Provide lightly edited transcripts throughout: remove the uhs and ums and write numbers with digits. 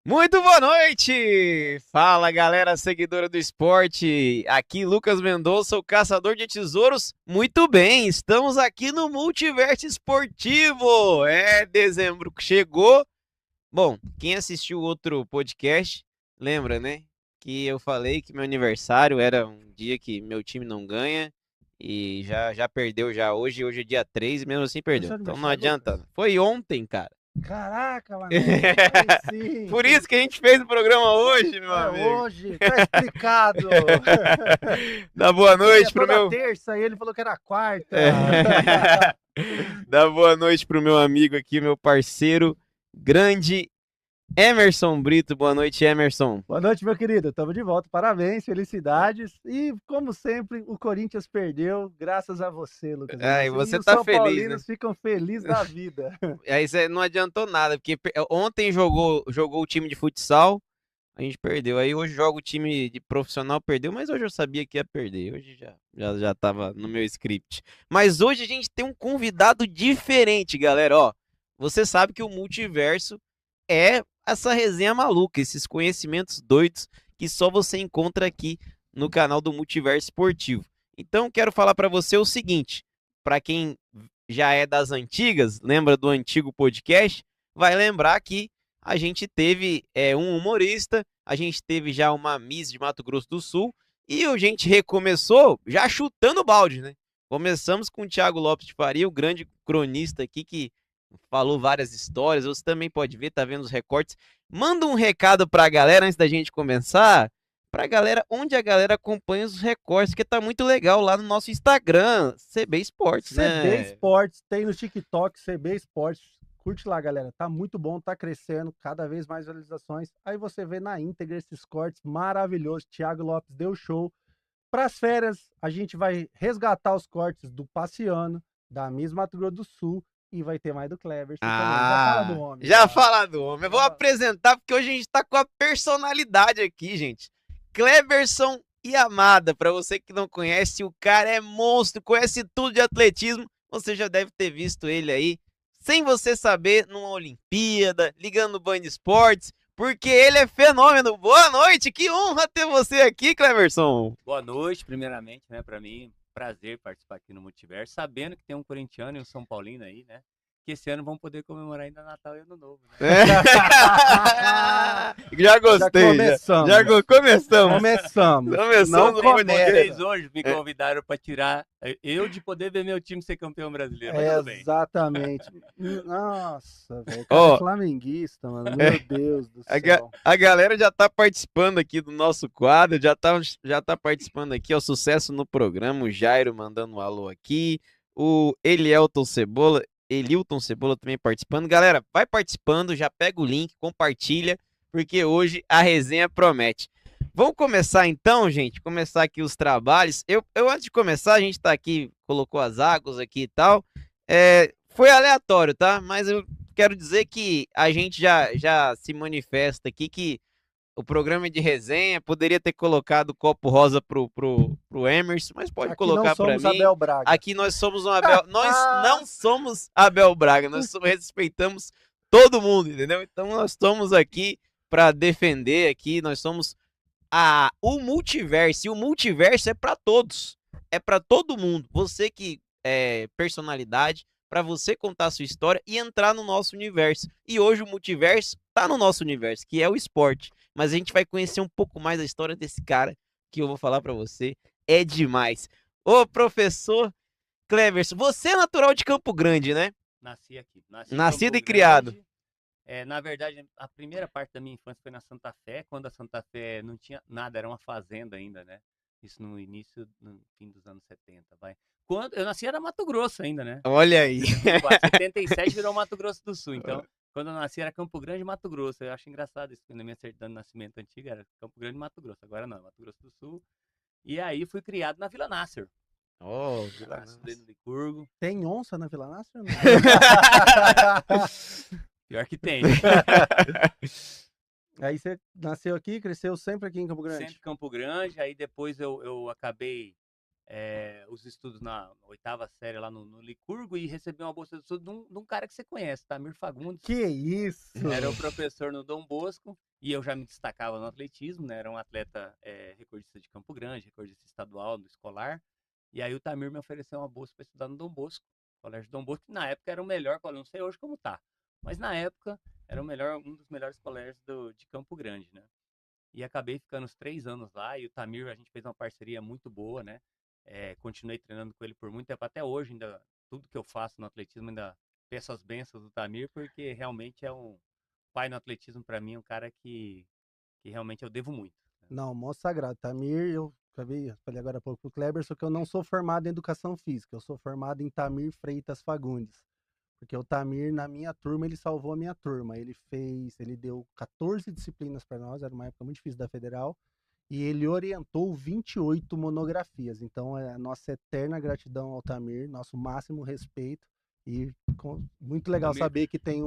Muito boa noite! Fala galera seguidora do esporte, aqui Lucas Mendonça, o caçador de tesouros. Muito bem, estamos aqui no Multiverso Esportivo. Dezembro chegou. Bom, quem assistiu o outro podcast, lembra, né? Que eu falei que meu aniversário era um dia que meu time não ganha e já perdeu já hoje é dia 3 e mesmo assim Foi perdeu. seu Então não aniversário, adianta. Lucas? Foi ontem, cara. Caraca, mané. Aí sim. Por isso que a gente fez o programa hoje, meu É amigo. hoje, tá explicado. Dá boa Seria noite pro toda meu. terça e ele falou que era quarta. Dá boa noite pro meu amigo aqui, meu parceiro grande Emerson Brito. Boa noite, Emerson. Boa noite, meu querido. Tamo de volta. Parabéns, felicidades. E, como sempre, o Corinthians perdeu, graças a você, Lucas Ai, Mendonça. E você os tá São feliz, né? Paulinos ficam felizes da vida. Aí você não adiantou nada, porque ontem jogou o time de futsal, a gente perdeu. Aí hoje joga o time de profissional, perdeu, mas hoje eu sabia que ia perder. Hoje já tava no meu script. Mas hoje a gente tem um convidado diferente, galera. Ó, você sabe que o multiverso é essa resenha maluca, esses conhecimentos doidos que só você encontra aqui no canal do Multiverso Esportivo. Então, quero falar para você o seguinte, para quem já é das antigas, lembra do antigo podcast, vai lembrar que a gente teve um humorista, a gente teve já uma Miss de Mato Grosso do Sul e a gente recomeçou já chutando o balde, né? Começamos com o Thiago Lopes de Faria, o grande cronista aqui que falou várias histórias. Você também pode ver, tá vendo os recortes. Manda um recado pra galera antes da gente começar. Pra galera, onde a galera acompanha os recortes, que tá muito legal lá no nosso Instagram, CB Esportes, CB né? Esportes, tem no TikTok, CB Esportes. Curte lá, galera. Tá muito bom, tá crescendo, cada vez mais visualizações. Aí você vê na íntegra esses cortes maravilhosos. Thiago Lopes deu show. Para as férias, a gente vai resgatar os cortes do Passeano, da Miss Mato Grosso do Sul, e vai ter mais do Cleverson também. Já fala do homem, Já já. fala do homem. Eu vou apresentar porque hoje a gente tá com a personalidade aqui, gente. Cleverson e Amada. Pra você que não conhece, o cara é monstro, conhece tudo de atletismo. Você já deve ter visto ele aí, sem você saber, numa Olimpíada, ligando no Band Esportes, porque ele é fenômeno. Boa noite, que honra ter você aqui, Cleverson. Boa noite, primeiramente, né? Para mim, prazer participar aqui no Multiverso, sabendo que tem um corintiano e um São Paulino aí, né? Que esse ano vão poder comemorar ainda Natal e Ano Novo, né? Já gostei. Começamos. Começamos Não no começa. Vocês hoje me convidaram para tirar eu de poder ver meu time ser campeão brasileiro, mas tudo bem. Exatamente. Nossa, velho. O cara é flamenguista, mano. Meu Deus do céu. A galera já tá participando aqui do nosso quadro, já tá participando aqui, ó, sucesso no programa, o Jairo mandando um alô aqui, o Elilton Cebola também participando. Galera, vai participando, já pega o link, compartilha, porque hoje a resenha promete. Vamos começar então, gente, começar aqui os trabalhos. Eu antes de começar, a gente tá aqui, colocou as águas aqui e tal, foi aleatório, tá? Mas eu quero dizer que a gente já se manifesta aqui que o programa é de resenha, poderia ter colocado o copo rosa pro Emerson, mas pode Aqui colocar não para somos mim. Abel Braga. Aqui nós somos um Abel, nós não somos Abel Braga, nós respeitamos todo mundo, entendeu? Então nós estamos aqui para defender aqui, nós somos o multiverso, e o multiverso é para todos. É para todo mundo. Você que é personalidade, para você contar a sua história e entrar no nosso universo. E hoje o multiverso tá no nosso universo, que é o esporte. Mas a gente vai conhecer um pouco mais a história desse cara que eu vou falar para você. É demais. Ô, professor Cleverson, você é natural de Campo Grande, né? Nasci aqui. Nascido e criado. Na verdade, a primeira parte da minha infância foi na Santa Fé, quando a Santa Fé não tinha nada, era uma fazenda ainda, né? Isso no fim dos anos 70, vai. Quando eu nasci era Mato Grosso ainda, né? Olha aí. 77 virou Mato Grosso do Sul, então quando eu nasci era Campo Grande, Mato Grosso. Eu acho engraçado isso, na minha certidão de nascimento antiga era Campo Grande, Mato Grosso. Agora não, Mato Grosso do Sul. E aí fui criado na Vila Nasser. Vila Nasser. Estudei no Licurgo. Tem onça na Vila Nasser? Pior que tem. Aí você nasceu aqui, cresceu sempre aqui em Campo Grande? Sempre Campo Grande, aí depois eu acabei os estudos na 8ª série lá no Licurgo e recebi uma bolsa de estudo de um cara que você conhece, Tamir Fagundes. Que isso? Era o professor no Dom Bosco e eu já me destacava no atletismo, né? Era um atleta recordista de Campo Grande, recordista estadual, do escolar. E aí o Tamir me ofereceu uma bolsa para estudar no Dom Bosco, Colégio Dom Bosco, que na época era o melhor colégio, não sei hoje como tá, mas na época era um dos melhores colégios de Campo Grande, né? E acabei ficando uns 3 anos lá, e o Tamir, a gente fez uma parceria muito boa, né? Continuei treinando com ele por muito tempo, até hoje, ainda, tudo que eu faço no atletismo, ainda peço as bênçãos do Tamir, porque realmente é um pai no atletismo para mim, um cara que realmente eu devo muito. Né? Não, mó sagrado. Tamir, eu falei agora há pouco pro Kleber, só que eu não sou formado em educação física, eu sou formado em Tamir Freitas Fagundes. Porque o Tamir, na minha turma, ele salvou a minha turma. Ele deu 14 disciplinas para nós, era uma época muito difícil da Federal, e ele orientou 28 monografias. Então, é a nossa eterna gratidão ao Tamir, nosso máximo respeito, e muito legal Tamir... saber que tem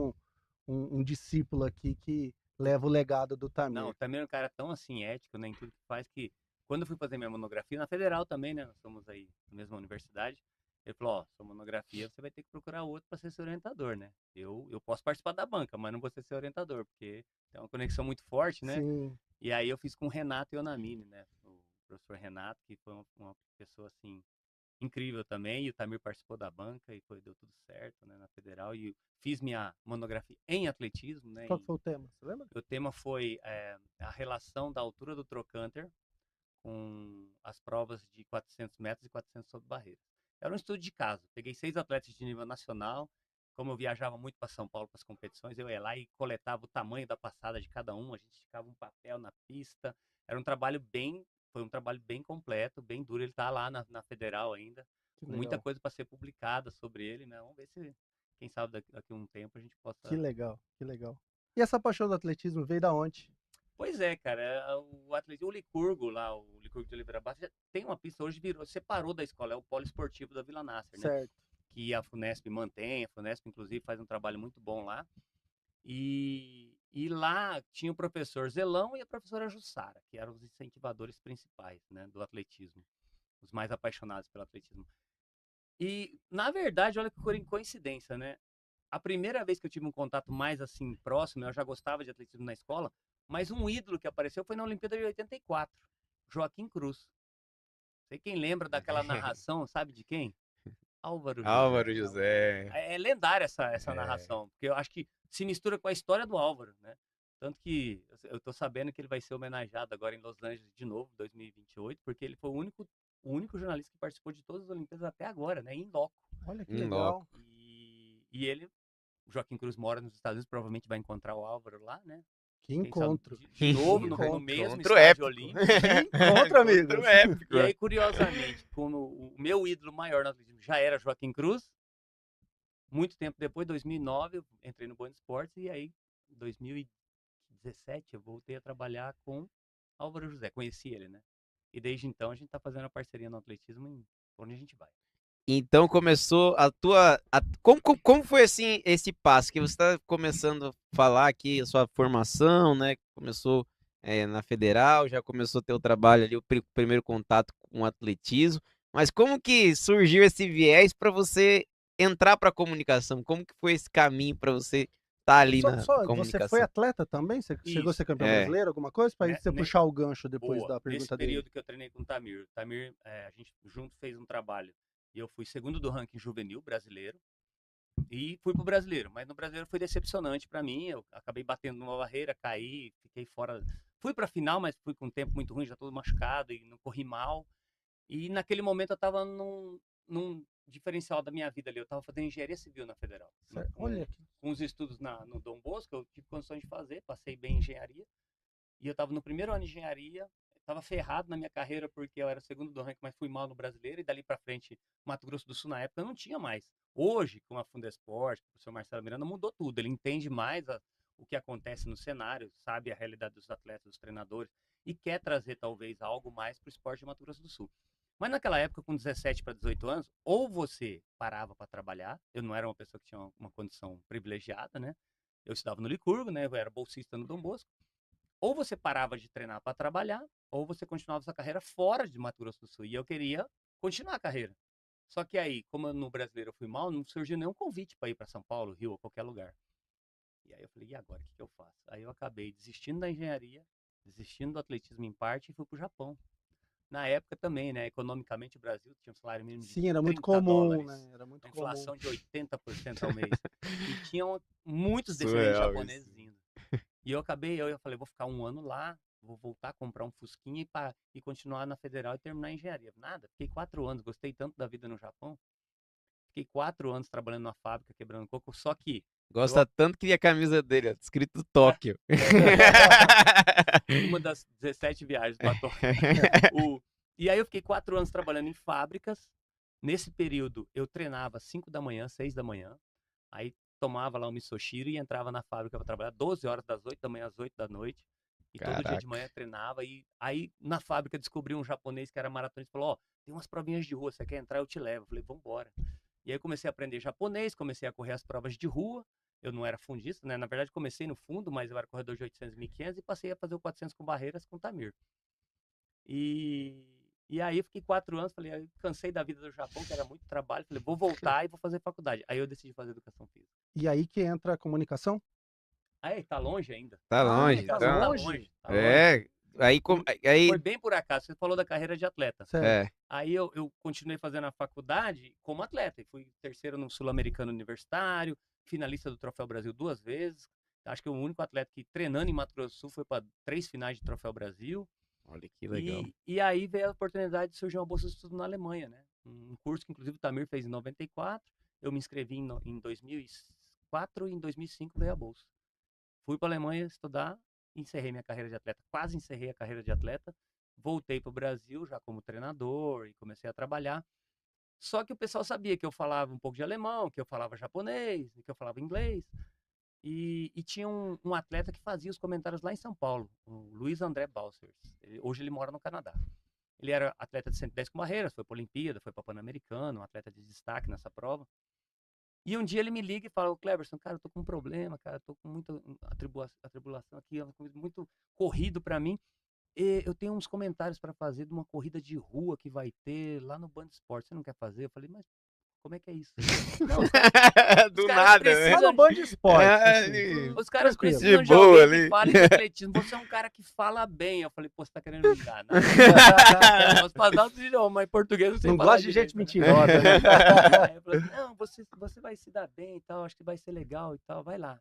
um discípulo aqui que leva o legado do Tamir. Não, o Tamir é um cara tão assim ético, né, em tudo que faz, que quando eu fui fazer minha monografia, na Federal também, né, nós somos aí na mesma universidade, ele falou, ó, sua monografia você vai ter que procurar outro para ser seu orientador, né? Eu posso participar da banca, mas não vou ser seu orientador, porque tem uma conexão muito forte, né? Sim. E aí eu fiz com o Renato Ionamine, né? O professor Renato, que foi uma pessoa assim incrível também, e o Tamir participou da banca e deu tudo certo, né, na Federal, e fiz minha monografia em atletismo, né? Qual que foi o tema? Você lembra? O tema foi a relação da altura do trocânter com as provas de 400 metros e 400 sobre barreira. Era um estudo de caso. Peguei 6 atletas de nível nacional. Como eu viajava muito para São Paulo para as competições, eu ia lá e coletava o tamanho da passada de cada um. A gente esticava um papel na pista. Era um trabalho foi um trabalho bem completo, bem duro. Ele está lá na Federal ainda, Que com muita legal. coisa para ser publicada sobre ele, né? Vamos ver se, quem sabe daqui a um tempo a gente possa. Que legal, que legal. E essa paixão do atletismo veio da onde? Pois é, cara, o atletismo, o Licurgo lá, o Licurgo de Oliveira Bastos, já tem uma pista, hoje separou da escola, é o polo esportivo da Vila Nasser, né? Certo. Que a FUNESP mantém, a FUNESP inclusive faz um trabalho muito bom lá. E lá tinha o professor Zelão e a professora Jussara, que eram os incentivadores principais, né, do atletismo, os mais apaixonados pelo atletismo. E, na verdade, olha que coincidência, né? A primeira vez que eu tive um contato mais assim próximo, eu já gostava de atletismo na escola, mas um ídolo que apareceu foi na Olimpíada de 84, Joaquim Cruz. Sei quem lembra daquela narração, sabe de quem? Álvaro José. Álvaro José. É lendária essa narração, porque eu acho que se mistura com a história do Álvaro, né? Tanto que eu tô sabendo que ele vai ser homenageado agora em Los Angeles de novo, 2028, porque ele foi o único jornalista que participou de todas as Olimpíadas até agora, né? Em loco. Olha que legal. E ele, o Joaquim Cruz mora nos Estados Unidos, provavelmente vai encontrar o Álvaro lá, né? Que Quem sabe encontro. de novo no encontro. mesmo Encontro estádio épico. olímpico. Encontro, amigos. Encontro épico. E aí, curiosamente, como o meu ídolo maior no atletismo já era Joaquim Cruz, muito tempo depois, 2009, eu entrei no Band Esportes e aí, em 2017, eu voltei a trabalhar com Álvaro José. Conheci ele, né? E desde então a gente tá fazendo a parceria no atletismo em onde a gente vai. Então começou como foi assim esse passo que você está começando a falar aqui a sua formação, né? Começou na Federal, já começou a ter o trabalho ali, o primeiro contato com o atletismo. Mas como que surgiu esse viés para você entrar para a comunicação? Como que foi esse caminho para você estar ali na Você comunicação? foi atleta também? Você chegou a ser campeão brasileiro, alguma coisa? Para você puxar o gancho depois da pergunta Nesse dele. período que eu treinei com o Tamir, a gente junto fez um trabalho. E eu fui segundo do ranking juvenil brasileiro. E fui pro brasileiro. Mas no brasileiro foi decepcionante para mim. Eu acabei batendo numa barreira, caí, fiquei fora. Fui pra final, mas fui com um tempo muito ruim, já todo machucado e não corri mal. E naquele momento eu tava num diferencial da minha vida ali. Eu tava fazendo engenharia civil na Federal. Olha aqui. Com os estudos no Dom Bosco, eu tive condições de fazer, passei bem em engenharia. E eu tava no primeiro ano de engenharia, estava ferrado na minha carreira porque eu era segundo do ranking, mas fui mal no brasileiro, e dali para frente, Mato Grosso do Sul na época não tinha mais. Hoje, com a Fundesport, o professor Marcelo Miranda mudou tudo, ele entende mais o que acontece no cenário, sabe a realidade dos atletas, dos treinadores, e quer trazer talvez algo mais para o esporte de Mato Grosso do Sul. Mas naquela época, com 17 para 18 anos, ou você parava para trabalhar, eu não era uma pessoa que tinha uma condição privilegiada, né? Eu estudava no Licurgo, né? Eu era bolsista no Dom Bosco. Ou você parava de treinar para trabalhar, ou você continuava sua carreira fora de Mato Grosso do Sul. E eu queria continuar a carreira. Só que aí, como no brasileiro eu fui mal, não surgiu nenhum convite para ir para São Paulo, Rio ou qualquer lugar. E aí eu falei, e agora, o que eu faço? Aí eu acabei desistindo da engenharia, desistindo do atletismo em parte e fui pro Japão. Na época também, né, economicamente o Brasil tinha um salário mínimo de Sim, era muito 30 comum, dólares, né? Era muito uma comum. inflação de 80% ao mês. E tinham muitos descendentes Surreal japoneses isso. indo. E eu falei, vou ficar um ano lá, vou voltar, comprar um fusquinha e continuar na federal e terminar a engenharia. Nada, fiquei 4 anos, gostei tanto da vida no Japão. Fiquei 4 anos trabalhando na fábrica, quebrando coco, só que Gosta tanto que a camisa dele, ó, escrito Tóquio. uma das 17 viagens para Tóquio. E aí eu fiquei 4 anos trabalhando em fábricas. Nesse período, eu treinava 5 da manhã, 6 da manhã. Aí tomava lá o misoshiro e entrava na fábrica para trabalhar 12 horas, das 8 da manhã às 8 da noite. E todo dia de Caraca. manhã treinava. E aí na fábrica descobri um japonês que era maratonista e falou: Ó, tem umas provinhas de rua, você quer entrar? Eu te levo. Eu falei: Vambora. E aí comecei a aprender japonês, comecei a correr as provas de rua. Eu não era fundista, né? Na verdade, comecei no fundo, mas eu era corredor de 800 e 1500 e passei a fazer o 400 com barreiras com o Tamir. E aí eu fiquei 4 anos, falei, aí cansei da vida do Japão, que era muito trabalho, falei, vou voltar e vou fazer faculdade. Aí eu decidi fazer educação física. E aí que entra a comunicação? Aí, tá longe ainda. Tá longe, tá Comunicação tá então. longe? longe, tá longe. É. Aí, Foi bem por acaso, você falou da carreira de atleta. Certo. Aí eu continuei fazendo a faculdade como atleta, e fui terceiro no Sul-Americano Universitário, finalista do Troféu Brasil 2 vezes. Acho que o único atleta que treinando em Mato Grosso do Sul foi para 3 finais de Troféu Brasil. Olha que legal. E aí veio a oportunidade de surgir uma bolsa de estudo na Alemanha, né? Um curso que inclusive o Tamir fez em 94, eu me inscrevi em 2004 e em 2005 veio a bolsa. Fui para a Alemanha estudar, encerrei minha carreira de atleta, quase encerrei a carreira de atleta, voltei para o Brasil já como treinador e comecei a trabalhar. Só que o pessoal sabia que eu falava um pouco de alemão, que eu falava japonês, que eu falava inglês. E tinha um atleta que fazia os comentários lá em São Paulo, o Luiz André Balsers. Hoje ele mora no Canadá. Ele era atleta de 110 com barreiras, foi para a Olimpíada, foi para Pan-Americano, um atleta de destaque nessa prova. E um dia ele me liga e fala: Cleberson, cara, eu tô com um problema, cara, eu tô com muita atribulação aqui, é uma coisa muito corrido para mim. E eu tenho uns comentários para fazer de uma corrida de rua que vai ter lá no Band Esporte. Você não quer fazer? Eu falei: mas como é que é isso? Não, Do caras nada, precisam né? Só no Band Esporte. Os caras tranquilo. precisam De de boa alguém ali. que fale de atletismo. Você é um cara que fala bem. Eu falei, pô, você tá querendo me enganar. Eu posso falar outro idioma, mas português não sei Não falar gosta de gente direito, né? mentirosa, né? Aí eu falei, não, você vai se dar bem e tal, acho que vai ser legal e tal, vai lá.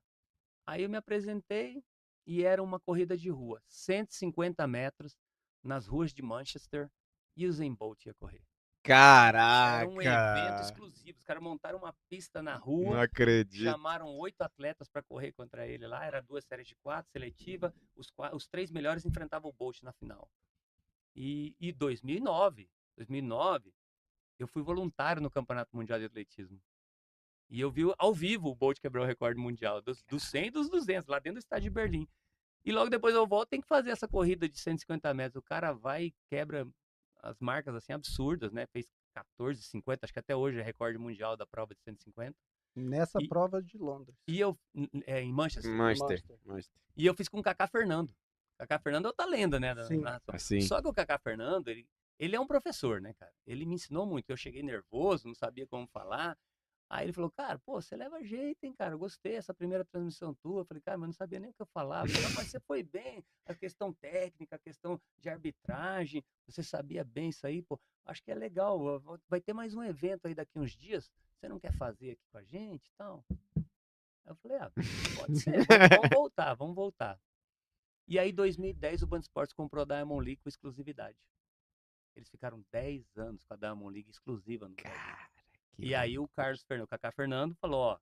Aí eu me apresentei e era uma corrida de rua, 150 metros nas ruas de Manchester, e o Usain Bolt ia correr. Era um evento Caraca. exclusivo. Os caras montaram uma pista na Não rua, acredito. chamaram 8 atletas para correr contra ele lá. Era 2 séries de 4, seletiva. Os 3 melhores enfrentavam o Bolt na final. E 2009, eu fui voluntário no Campeonato Mundial de Atletismo. E eu vi ao vivo o Bolt quebrar o recorde mundial dos 100 e dos 200, lá dentro do estádio de Berlim. E logo depois eu volto, tem que fazer essa corrida de 150 metros. O cara vai e quebra as marcas assim absurdas, né? Fez 14,50, acho que até hoje é recorde mundial da prova de 150. Nessa E, prova de Londres. e eu, em Manchester. Master. E eu fiz com o Kaká Fernando. Kaká Fernando é outra lenda, né? Da Sim. narração. Assim. Só que o Kaká Fernando, ele é um professor, né, cara? Ele me ensinou muito. Eu cheguei nervoso, não sabia como falar. Aí ele falou, cara, pô, você leva jeito, hein, cara? Eu gostei dessa primeira transmissão tua. Eu falei, cara, mas eu não sabia nem o que eu falava. Ele falou, mas você foi bem. A questão técnica, a questão de arbitragem, você sabia bem isso aí, pô. Acho que é legal. Vai ter mais um evento aí daqui uns dias. Você não quer fazer aqui com a gente e tal? Aí eu falei, pode ser, vamos voltar. E aí, em 2010, o Band Esportes comprou a Diamond League com exclusividade. Eles ficaram 10 anos com a Diamond League exclusiva no Brasil. Cara, E aí o Kaká Fernando falou, ó,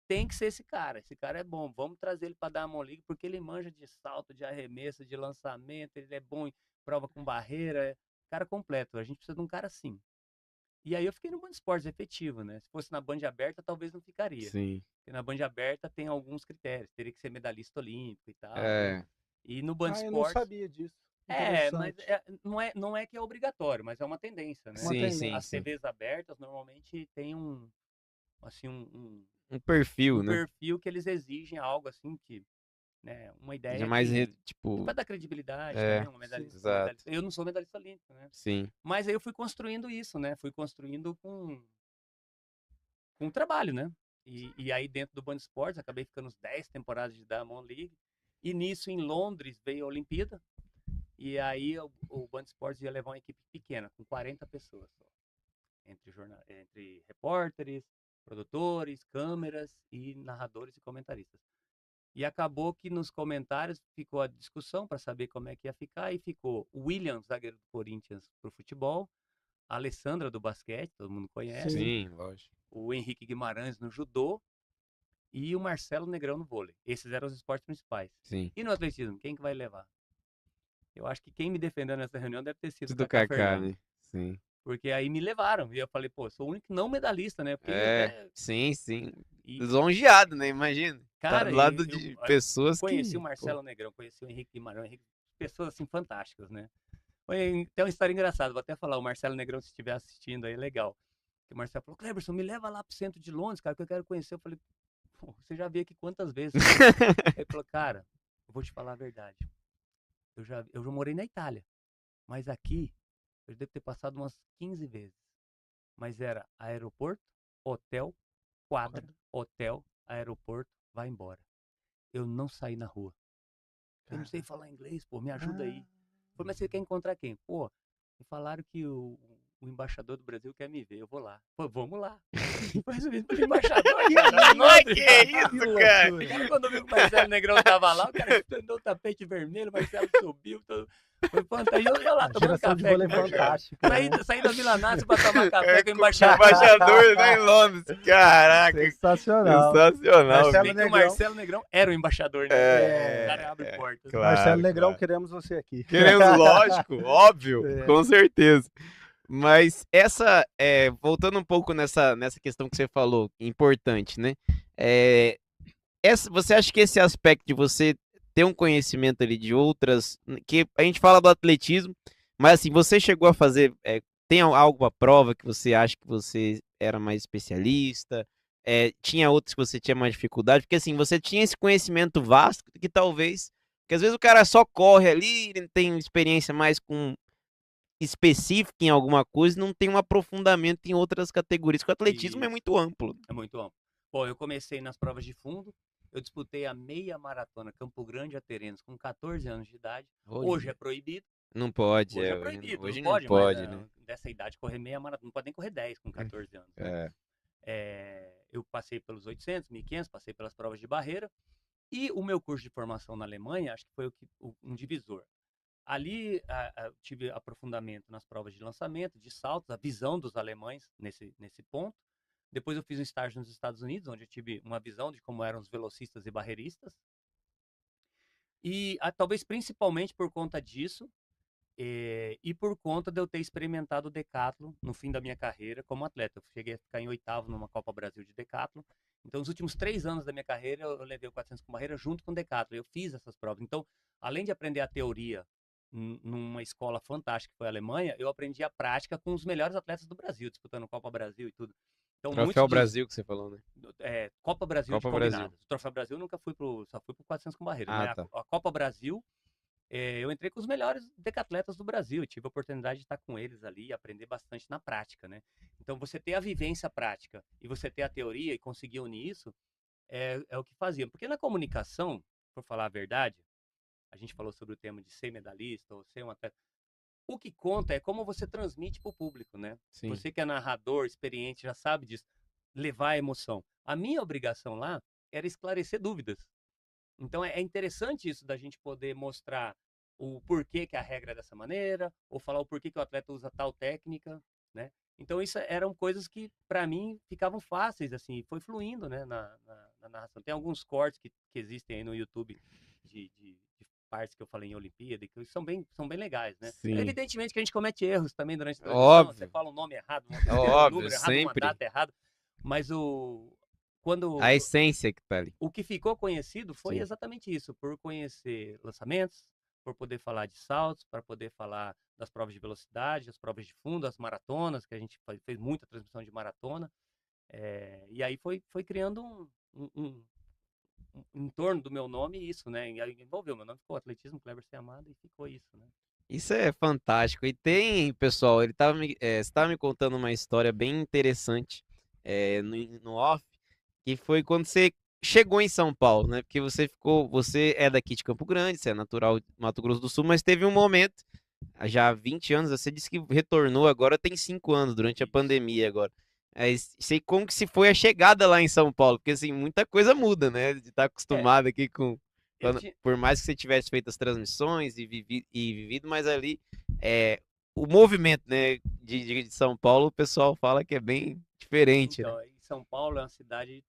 tem que ser esse cara é bom, vamos trazer ele para Diamond League, porque ele manja de salto, de arremesso, de lançamento, ele é bom em prova com barreira, cara completo, a gente precisa de um cara assim. E aí eu fiquei no Band Esportes efetivo, né? Se fosse na Band aberta, talvez não ficaria. sim. Porque na Band aberta tem alguns critérios, teria que ser medalhista olímpico e tal. É. E no Band Eu não Esportes... sabia disso. mas não é que é obrigatório, mas é uma tendência, né? Sim. As TVs abertas normalmente tem um perfil, né? perfil que eles exigem algo assim que né, uma Já ideia mais, que tipo, para dar credibilidade é, também, um medalhista, exato, eu não sou medalhista olímpico, né? sim, Mas aí eu fui construindo isso, né? Fui construindo com trabalho, né? E aí dentro do Band Esportes, acabei ficando uns 10 temporadas de Diamond League. E nisso, em Londres, veio a Olimpíada. E aí o Band Esportes ia levar uma equipe pequena, com 40 pessoas só. Entre repórteres, produtores, câmeras e narradores e comentaristas. E acabou que nos comentários ficou a discussão para saber como é que ia ficar. E ficou o William, zagueiro do Corinthians, pro futebol. A Alessandra do basquete, todo mundo conhece. Sim. sim, lógico, O Henrique Guimarães no judô. E o Marcelo Negrão no vôlei. Esses eram os esportes principais. sim. E no atletismo, quem que vai levar? Eu acho que quem me defendeu nessa reunião deve ter sido o Tudo Cacá Kaká, Fernandes. né? Sim. Porque aí me levaram. E eu falei, pô, sou o único não medalhista, né? Porque até. Sim, sim. E, Lisonjeado, né? Imagina. Tá cara, do lado eu de pessoas conheci o que, pô, Marcelo Negrão, conheci o Henrique Guimarães, pessoas assim fantásticas, né? Tem uma história engraçada, vou até falar. O Marcelo Negrão, se estiver assistindo aí, é legal. Que o Marcelo falou, Cleberson, me leva lá pro centro de Londres, cara, que eu quero conhecer. Eu falei, pô, você já veio aqui quantas vezes? Ele falou, cara, eu vou te falar a verdade. Eu já morei na Itália, mas aqui eu devo ter passado umas 15 vezes. Mas era aeroporto, hotel, quadra, hotel, aeroporto, vai embora. Eu não saí na rua. Eu não sei falar inglês, pô, me ajuda aí. Ah, Falei, mas você quer encontrar quem? Pô, me falaram que o embaixador do Brasil quer me ver, eu vou lá. Pô, vamos lá. Depois eu vi o embaixador, cara, em Londres. que isso, cara? O cara, quando viu que o Marcelo Negrão tava lá, o cara estendeu o tapete vermelho, o Marcelo subiu. Foi fantástico. Eu lá a tomando geração de café vôlei com o embaixador. fantástica, né? Saí da Vila Násia pra tomar café com o Com o embaixador. embaixador lá em Londres. Caraca, Sensacional. sensacional. Marcelo Se bem que o Negrão. Marcelo Negrão era o embaixador, né? O cara abre portas. Marcelo Negrão, claro. queremos você aqui. Queremos, lógico, óbvio, É. com certeza. Mas voltando um pouco nessa questão que você falou, importante, né? Você acha que esse aspecto de você ter um conhecimento ali de outras, que a gente fala do atletismo, mas assim, você chegou a fazer, tem alguma prova que você acha que você era mais especialista? Tinha outras que você tinha mais dificuldade? Porque assim, você tinha esse conhecimento vasto que talvez, que às vezes o cara só corre ali, ele tem experiência mais com específica em alguma coisa, e não tem um aprofundamento em outras categorias, porque o atletismo é Isso, muito amplo. é muito amplo. Bom, eu comecei nas provas de fundo. Eu disputei a meia maratona Campo Grande a Terenos com 14 anos de idade. Hoje é proibido. Não pode, Hoje é hoje, proibido, hoje não não pode mais pode, né? dessa idade correr meia maratona. Não pode nem correr 10 com 14 anos, né? Eu passei pelos 800, 1500, passei pelas provas de barreira. E o meu curso de formação na Alemanha, acho que foi um divisor. Ali eu tive aprofundamento nas provas de lançamento, de saltos, a visão dos alemães nesse ponto. Depois eu fiz um estágio nos Estados Unidos, onde eu tive uma visão de como eram os velocistas e barreiristas. E talvez principalmente por conta disso, e por conta de eu ter experimentado o decathlon no fim da minha carreira como atleta. Eu cheguei a ficar em 8º numa Copa Brasil de decathlon. Então, nos últimos 3 anos da minha carreira, eu levei o 400 com barreira junto com o decathlon. Eu fiz essas provas. Então, além de aprender a teoria numa escola fantástica que foi a Alemanha, eu aprendi a prática com os melhores atletas do Brasil, disputando Copa Brasil e tudo. Então, Troféu Brasil que você falou, né? Copa Brasil Copa de Brasil. combinadas. O Troféu Brasil eu nunca só fui pro 400 com barreira. Ah, Mas tá. a Copa Brasil, eu entrei com os melhores decatletas do Brasil. Eu tive a oportunidade de estar com eles ali e aprender bastante na prática, né? Então, você ter a vivência prática e você ter a teoria e conseguir unir isso é o que fazia. Porque na comunicação, por falar a verdade, a gente falou sobre o tema de ser medalhista ou ser um atleta. O que conta é como você transmite para o público, né? Sim. Você que é narrador, experiente, já sabe disso. Levar a emoção. A minha obrigação lá era esclarecer dúvidas. Então é interessante isso da gente poder mostrar o porquê que a regra é dessa maneira, ou falar o porquê que o atleta usa tal técnica, né? Então isso eram coisas que para mim ficavam fáceis, assim, foi fluindo, né, na narração. Tem alguns cortes que existem aí no YouTube de partes que eu falei em Olimpíada, que são bem legais, né? Sim. Evidentemente que a gente comete erros também durante a transmissão, Óbvio. você fala um nome errado, uma besteira, um Óbvio, número errado, uma sempre. data errada, mas A essência que tá ali. o que ficou conhecido foi Sim. exatamente isso, por conhecer lançamentos, por poder falar de saltos, para poder falar das provas de velocidade, as provas de fundo, as maratonas, que a gente fez muita transmissão de maratona. E aí foi criando em torno do meu nome isso, né? E aí envolveu, meu nome ficou Atletismo Cleverson Amado e ficou isso, né? Isso é fantástico. E tem, pessoal, você estava me contando uma história bem interessante no off, que foi quando você chegou em São Paulo, né? Porque você é daqui de Campo Grande, você é natural de Mato Grosso do Sul, mas teve um momento, já há 20 anos, você disse que retornou agora, tem 5 anos, durante a Isso. pandemia agora. Sei como que se foi a chegada lá em São Paulo, porque assim, muita coisa muda, né? De estar É, acostumado aqui com eu tinha, por mais que você tivesse feito as transmissões e vivido, mas ali o movimento, né, de São Paulo, o pessoal fala que é bem diferente, né? então, em São Paulo é uma cidade,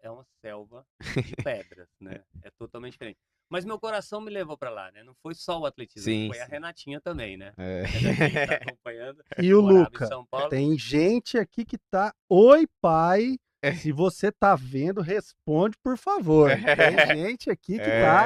é uma selva de pedras, né? É totalmente diferente. Mas meu coração me levou para lá, né? Não foi só o atletismo, Sim, foi a sim. Renatinha também, né? É. Renatinha que tá acompanhando, E o morava em Luca, São Paulo. tem gente aqui que tá. Oi, pai. Se você tá vendo, responde, por favor. Tem gente aqui que tá.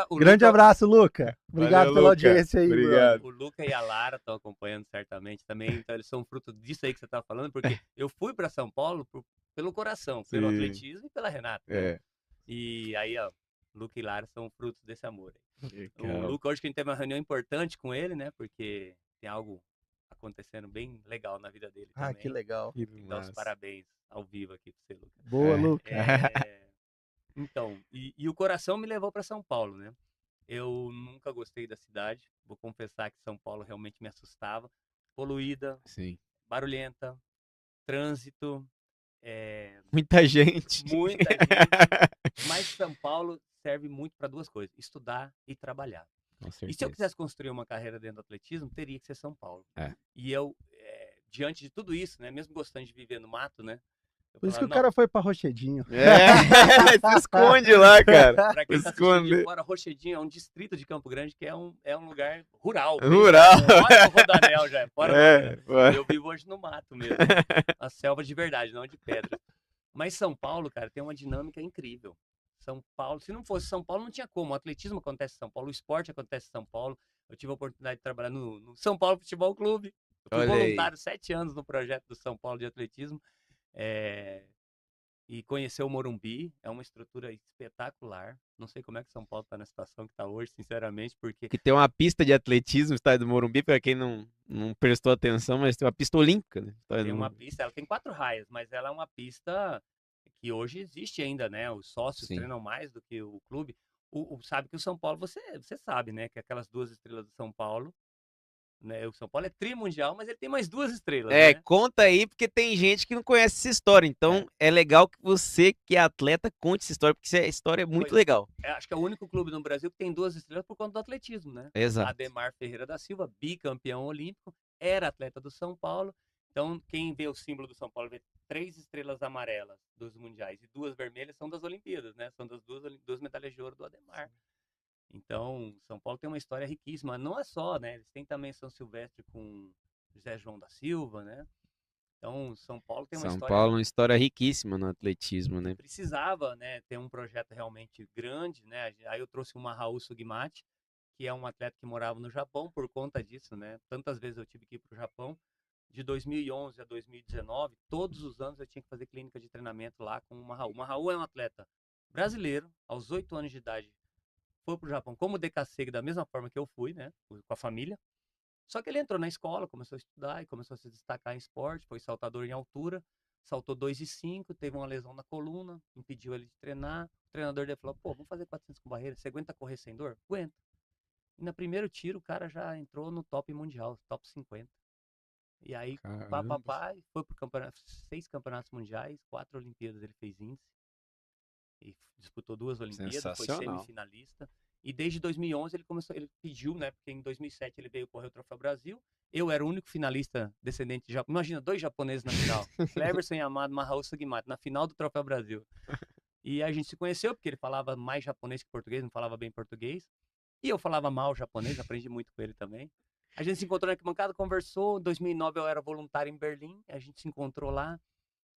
O Grande Luca, abraço, Luca. Obrigado Valeu, pela Luca. audiência aí, brother. o Luca e a Lara estão acompanhando certamente também, então eles são fruto disso aí que você tá falando, porque eu fui para São Paulo pelo coração, pelo Sim. atletismo e pela Renata, né? É. E aí, ó, Luca e Lara são frutos desse amor aí. O Legal. Luca, hoje que a gente teve uma reunião importante com ele, né? Porque tem algo acontecendo bem legal na vida dele Ah, que também. legal. Que Tem que dar os massa. parabéns ao vivo aqui pra você, Luca. Boa, É. Luca. É, então, e o coração me levou para São Paulo, né? Eu nunca gostei da cidade. Vou confessar que São Paulo realmente me assustava. Poluída, Sim. barulhenta, trânsito, é, Muita gente. muita gente. Mas São Paulo serve muito para duas coisas: estudar e trabalhar. Com E se eu certeza. quisesse construir uma carreira dentro do atletismo, teria que ser São Paulo. É. E eu, diante de tudo isso, né, mesmo gostando de viver no mato, né, eu Por isso que falava, o não, cara foi pra Rochedinho. Se esconde lá, cara. para quem está assistindo de Esconde. fora, Rochedinho é um distrito de Campo Grande que é um lugar rural. Rural. Fora do Rodanel já, fora do Rodanel. Ué. Eu vivo hoje no mato mesmo, a selva de verdade, não de pedra. Mas São Paulo, cara, tem uma dinâmica incrível. São Paulo, se não fosse São Paulo, não tinha como. O atletismo acontece em São Paulo, o esporte acontece em São Paulo. Eu tive a oportunidade de trabalhar no São Paulo Futebol Clube. Eu fui Olha aí. voluntário 7 anos no projeto do São Paulo de atletismo. é, E conhecer o Morumbi. É uma estrutura espetacular. Não sei como é que São Paulo está na situação que está hoje, sinceramente, porque Que tem uma pista de atletismo no estádio do Morumbi, para quem não prestou atenção, mas tem uma pista olímpica, né? Estádio tem do uma Morumbi. pista, ela tem 4 raias, mas ela é uma pista que hoje existe ainda, né? Os sócios Sim. treinam mais do que o clube. Sabe que o São Paulo, você sabe, né? Que aquelas 2 estrelas do São Paulo, né? O São Paulo é trimundial, mas ele tem mais 2 estrelas, né? Conta aí, porque tem gente que não conhece essa história. Então, é legal que você, que é atleta, conte essa história, porque essa história é muito Pois legal. acho que é o único clube no Brasil que tem 2 estrelas por conta do atletismo, né? Exato. Ademar Ferreira da Silva, bicampeão olímpico, era atleta do São Paulo. Então, quem vê o símbolo do São Paulo, vê 3 estrelas amarelas dos mundiais e 2 vermelhas são das Olimpíadas, né? São das duas medalhas de ouro do Ademar. Então, São Paulo tem uma história riquíssima. Não é só, né? Eles têm também São Silvestre com José João da Silva, né? Então, São Paulo tem uma São história Paulo é uma história riquíssima no atletismo, né? precisava, né, ter um projeto realmente grande, né? Aí eu trouxe uma Raul Sugimati, que é um atleta que morava no Japão por conta disso, né? Tantas vezes eu tive que ir para o Japão. De 2011 a 2019, todos os anos eu tinha que fazer clínica de treinamento lá com uma Raul. Uma Raul é um atleta brasileiro, aos 8 anos de idade, foi para o Japão como DKC, da mesma forma que eu fui, né? Com a família. Só que ele entrou na escola, começou a estudar e começou a se destacar em esporte, foi saltador em altura, saltou 2,5, teve uma lesão na coluna, impediu ele de treinar. O treinador dele falou: pô, vamos fazer 400 com barreira, você aguenta correr sem dor? Aguenta. E no primeiro tiro o cara já entrou no top mundial, top 50. E aí, Caramba. foi pro campeonato, 6 campeonatos mundiais, 4 Olimpíadas ele fez índice. E disputou 2 Olimpíadas, foi Sensacional. semifinalista. E desde 2011 ele pediu, né? Porque em 2007 ele veio correr o Troféu Brasil. Eu era o único finalista descendente de Japão. Imagina, 2 japoneses na final. Cleverson Yamado, Mahao Sugimata, na final do Troféu Brasil. E a gente se conheceu porque ele falava mais japonês que português, não falava bem português. E eu falava mal japonês, aprendi muito com ele também. A gente se encontrou na arquibancada, conversou. Em 2009 eu era voluntário em Berlim, a gente se encontrou lá.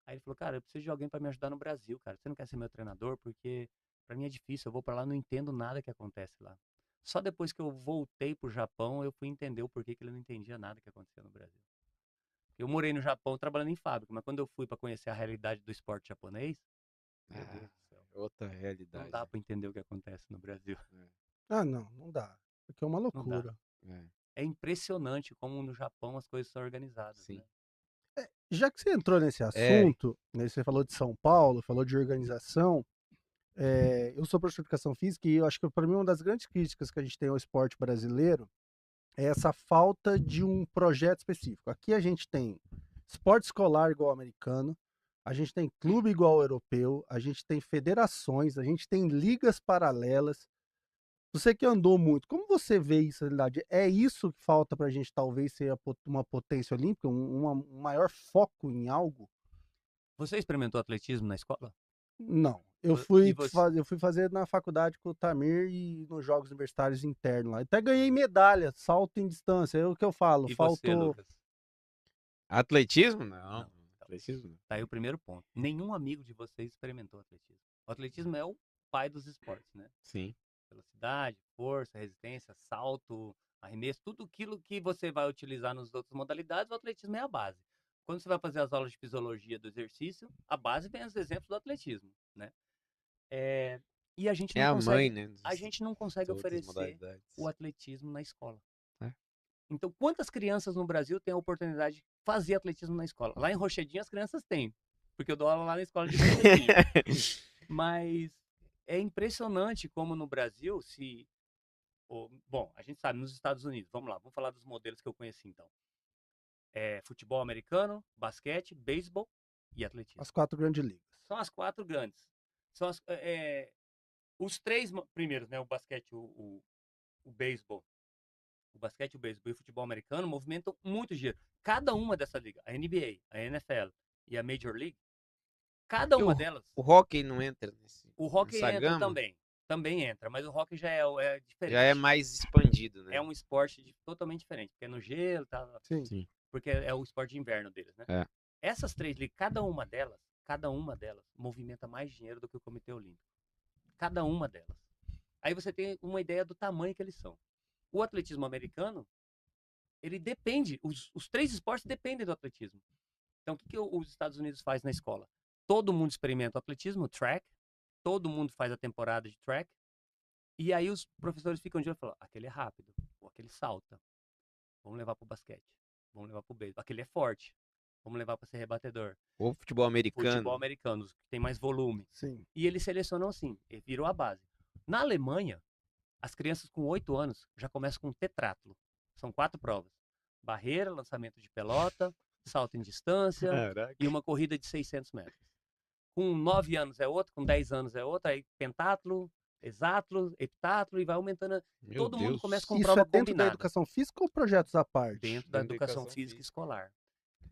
Aí ele falou: cara, eu preciso de alguém para me ajudar no Brasil, cara. Você não quer ser meu treinador? Porque para mim é difícil, eu vou para lá, não entendo nada que acontece lá. Só depois que eu voltei pro Japão, eu fui entender o porquê que ele não entendia nada que acontecia no Brasil. Eu morei no Japão trabalhando em fábrica, mas quando eu fui para conhecer a realidade do esporte japonês, meu Deus do céu. outra Não realidade. dá pra entender o que acontece no Brasil. Ah, não dá. Porque é uma loucura. É, É impressionante como no Japão as coisas são organizadas, sim. né? Já que você entrou nesse assunto, né, você falou de São Paulo, falou de organização, eu sou professor de educação física e eu acho que para mim uma das grandes críticas que a gente tem ao esporte brasileiro é essa falta de um projeto específico. Aqui a gente tem esporte escolar igual ao americano, a gente tem clube igual ao europeu, a gente tem federações, a gente tem ligas paralelas. Você que andou muito, como você vê isso na realidade? É isso que falta para a gente talvez ser uma potência olímpica, um maior foco em algo? Você experimentou atletismo na escola? Não. Eu E fui, você? eu fui fazer na faculdade com o Tamir e nos Jogos Universitários internos lá. Até ganhei medalha, salto em distância. É o que eu falo, E você, faltou. Lucas? Atletismo? Não. Não. Então, Atletismo não. tá aí o primeiro ponto. Nenhum amigo de vocês experimentou atletismo. O atletismo é o pai dos esportes, né? Sim. Velocidade, força, resistência, salto, arremesso, tudo aquilo que você vai utilizar nas outras modalidades, o atletismo é a base. Quando você vai fazer as aulas de fisiologia do exercício, a base vem os exemplos do atletismo, né? E a gente É não a mãe, consegue, né? a gente não consegue Das outras oferecer modalidades. o atletismo na escola. É. Então, quantas crianças no Brasil têm a oportunidade de fazer atletismo na escola? Lá em Rochedinho as crianças têm, porque eu dou aula lá na escola de Rochedinho. Mas é impressionante como no Brasil, bom, a gente sabe, nos Estados Unidos, vamos lá, vamos falar dos modelos que eu conheci então. Futebol americano, basquete, beisebol e atletismo. As 4 grandes ligas. São as 4 grandes. São os 3 primeiros, né? O basquete, o beisebol. O basquete, o beisebol e o futebol americano movimentam muito dinheiro. Cada uma dessa liga, a NBA, a NFL e a Major League, cada E uma delas. o hockey não entra O hockey nessa entra gama? também entra, mas o hockey já é diferente. Já é mais expandido, né? É um esporte totalmente diferente, porque é no gelo, tá? Sim. Sim. Porque é o esporte de inverno deles, né? É. Essas 3 ligas, cada uma delas movimenta mais dinheiro do que o Comitê Olímpico. Cada uma delas. Aí você tem uma ideia do tamanho que eles são. O atletismo americano, ele depende, os 3 esportes dependem do atletismo. Então, o que os Estados Unidos faz na escola? Todo mundo experimenta o atletismo, o track, todo mundo faz a temporada de track, e aí os professores ficam de olho e falam, aquele é rápido, ou aquele salta, vamos levar pro basquete, vamos levar pro beisebol, aquele é forte, vamos levar para ser rebatedor. Ou futebol americano. Futebol americano, que tem mais volume. Sim. E eles selecionam assim, e virou a base. Na Alemanha, as crianças com 8 anos já começam com tetrátulo. São 4 provas. Barreira, lançamento de pelota, salto em distância e uma corrida de 600 metros. Com 9 anos é outro, com 10 anos é outro, aí pentátulo, hexátulo, heptátulo e vai aumentando. Todo mundo começa com Isso prova é dentro da combinada. educação física ou projetos à parte? Dentro da Dentro da educação educação física física. escolar.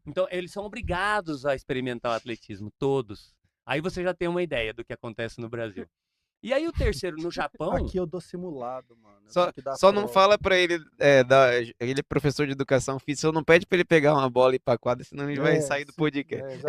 Então, eles são obrigados a experimentar o atletismo, todos. Aí você já tem uma ideia do que acontece no Brasil. E aí o terceiro, no Japão... Aqui eu dou simulado, mano. Eu Só, tenho que dar só não prova. fala pra ele, ele é professor de educação física, só não pede pra ele pegar uma bola e ir pra quadra, senão ele vai sair do podcast.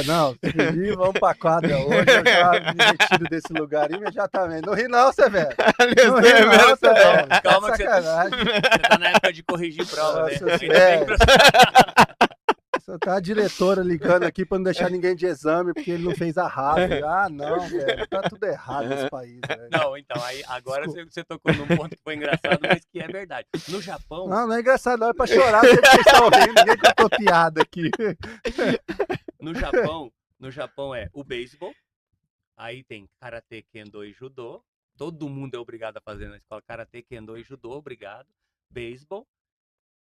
Não, se pedir, vamos pra quadra hoje, eu já me retiro desse lugar imediatamente. Não ri não, Severo. Não ri não, Severo. Calma que Sacanagem. você tá na época de corrigir prova, né? Nossa, Ainda bem que Só tá a diretora ligando aqui pra não deixar ninguém de exame, porque ele não fez a RAV. Ah, não, velho. Tá tudo errado nesse país, velho. Não, então, aí agora você tocou num ponto que foi engraçado, mas que é verdade. No Japão... Não é engraçado, não. É pra chorar sempre que vocês estão rindo. Ninguém contou piada aqui. No Japão é o beisebol, aí tem karatê, kendo e judô. Todo mundo é obrigado a fazer na escola karatê, kendo e judô, obrigado. Beisebol.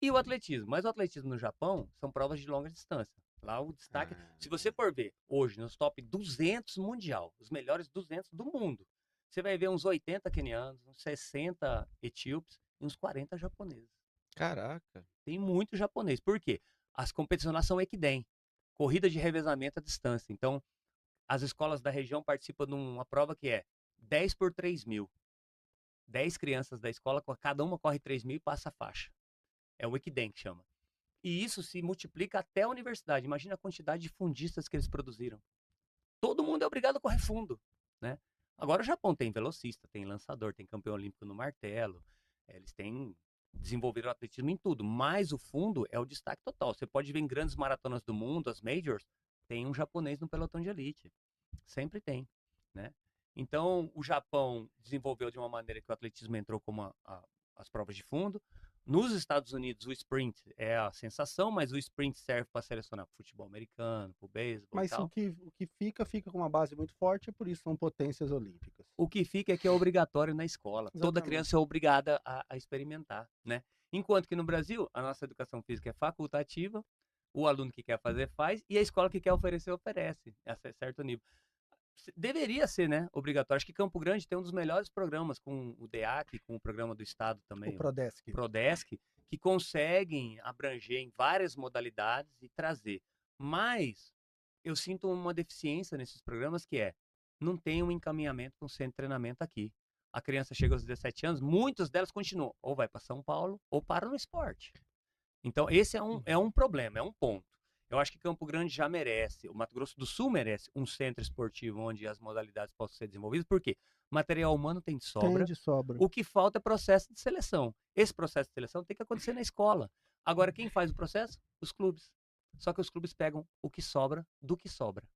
E o atletismo. Mas o atletismo no Japão são provas de longa distância. Lá o destaque... Se você for ver hoje nos top 200 mundial, os melhores 200 do mundo, você vai ver uns 80 quenianos, uns 60 etíopes e uns 40 japoneses. Caraca. Tem muito japonês. Por quê? As competições lá são Ekiden. Corrida de revezamento à distância. Então, as escolas da região participam de uma prova que é 10 por 3 mil. 10 crianças da escola, cada uma corre 3 mil e passa a faixa. É o Ekiden que chama. E isso se multiplica até a universidade. Imagina a quantidade de fundistas que eles produziram. Todo mundo é obrigado a correr fundo, né? Agora o Japão tem velocista, tem lançador, tem campeão olímpico no martelo. Eles desenvolveram o atletismo em tudo. Mas o fundo é o destaque total. Você pode ver em grandes maratonas do mundo, as majors, tem um japonês no pelotão de elite. Sempre tem, né? Então, o Japão desenvolveu de uma maneira que o atletismo entrou como as provas de fundo. Nos Estados Unidos, o sprint é a sensação, mas o sprint serve para selecionar pro futebol americano, pro beisebol e Mas tal. o que fica com uma base muito forte, e por isso são potências olímpicas. O que fica é que é obrigatório na escola. Toda Exatamente. criança é obrigada a experimentar, né? Enquanto que no Brasil, a nossa educação física é facultativa, o aluno que quer fazer faz, e a escola que quer oferecer, oferece, a certo nível. Deveria ser, né, obrigatório. Acho que Campo Grande tem um dos melhores programas com o DEAC, com o programa do Estado também, O Prodesc. Prodesc, que conseguem abranger em várias modalidades e trazer. Mas eu sinto uma deficiência nesses programas que não tem um encaminhamento com o centro de treinamento aqui. A criança chega aos 17 anos, muitas delas continuam, ou vai para São Paulo, ou para no esporte. Então, esse é um problema, é um ponto. Eu acho que Campo Grande já merece, o Mato Grosso do Sul merece um centro esportivo onde as modalidades possam ser desenvolvidas, porque material humano tem de sobra. Tem de sobra. O que falta é processo de seleção. Esse processo de seleção tem que acontecer na escola. Agora, quem faz o processo? Os clubes. Só que os clubes pegam o que sobra do que sobra.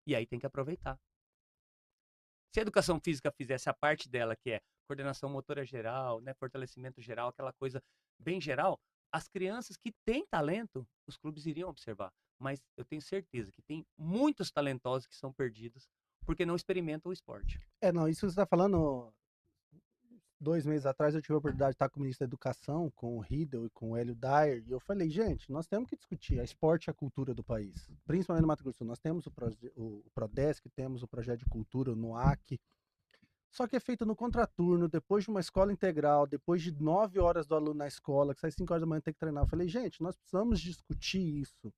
E aí tem que aproveitar. Se a educação física fizesse a parte dela, que é coordenação motora geral, né, fortalecimento geral, aquela coisa bem geral, as crianças que têm talento, os clubes iriam observar. Mas eu tenho certeza que tem muitos talentosos que são perdidos porque não experimentam o esporte. Não, isso que você está falando. 2 meses atrás eu tive a oportunidade de estar com o ministro da Educação, com o Riedel e com o Hélio Dyer, e eu falei, gente, nós temos que discutir a esporte e a cultura do país, principalmente no Mato Grosso do Sul. Nós temos o Prodesc, temos o projeto de cultura, o NOAC, só que é feito no contraturno, depois de uma escola integral, depois de 9 horas do aluno na escola, que sai 5 horas da manhã tem que treinar. Eu falei, gente, nós precisamos discutir isso,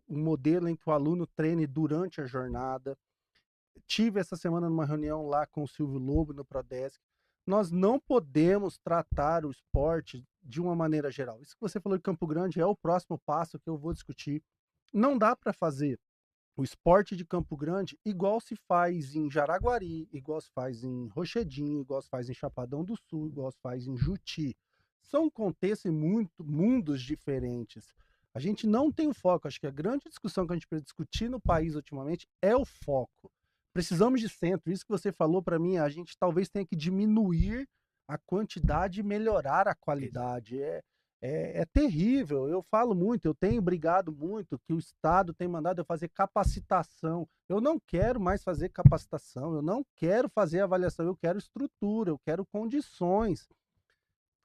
um modelo em que o aluno treine durante a jornada. Tive essa semana numa reunião lá com o Silvio Lobo no Prodesc. Nós não podemos tratar o esporte de uma maneira geral. Isso que você falou de Campo Grande é o próximo passo que eu vou discutir. Não dá para fazer o esporte de Campo Grande igual se faz em Jaraguari, igual se faz em Rochedinho, igual se faz em Chapadão do Sul, igual se faz em Juti. São contextos e mundos diferentes. A gente não tem o foco. Acho que a grande discussão que a gente precisa discutir no país ultimamente é o foco. Precisamos de centro. Isso que você falou para mim, a gente talvez tenha que diminuir a quantidade e melhorar a qualidade. É terrível. Eu falo muito, eu tenho brigado muito que o Estado tem mandado eu fazer capacitação. Eu não quero mais fazer capacitação, eu não quero fazer avaliação, eu quero estrutura, eu quero condições.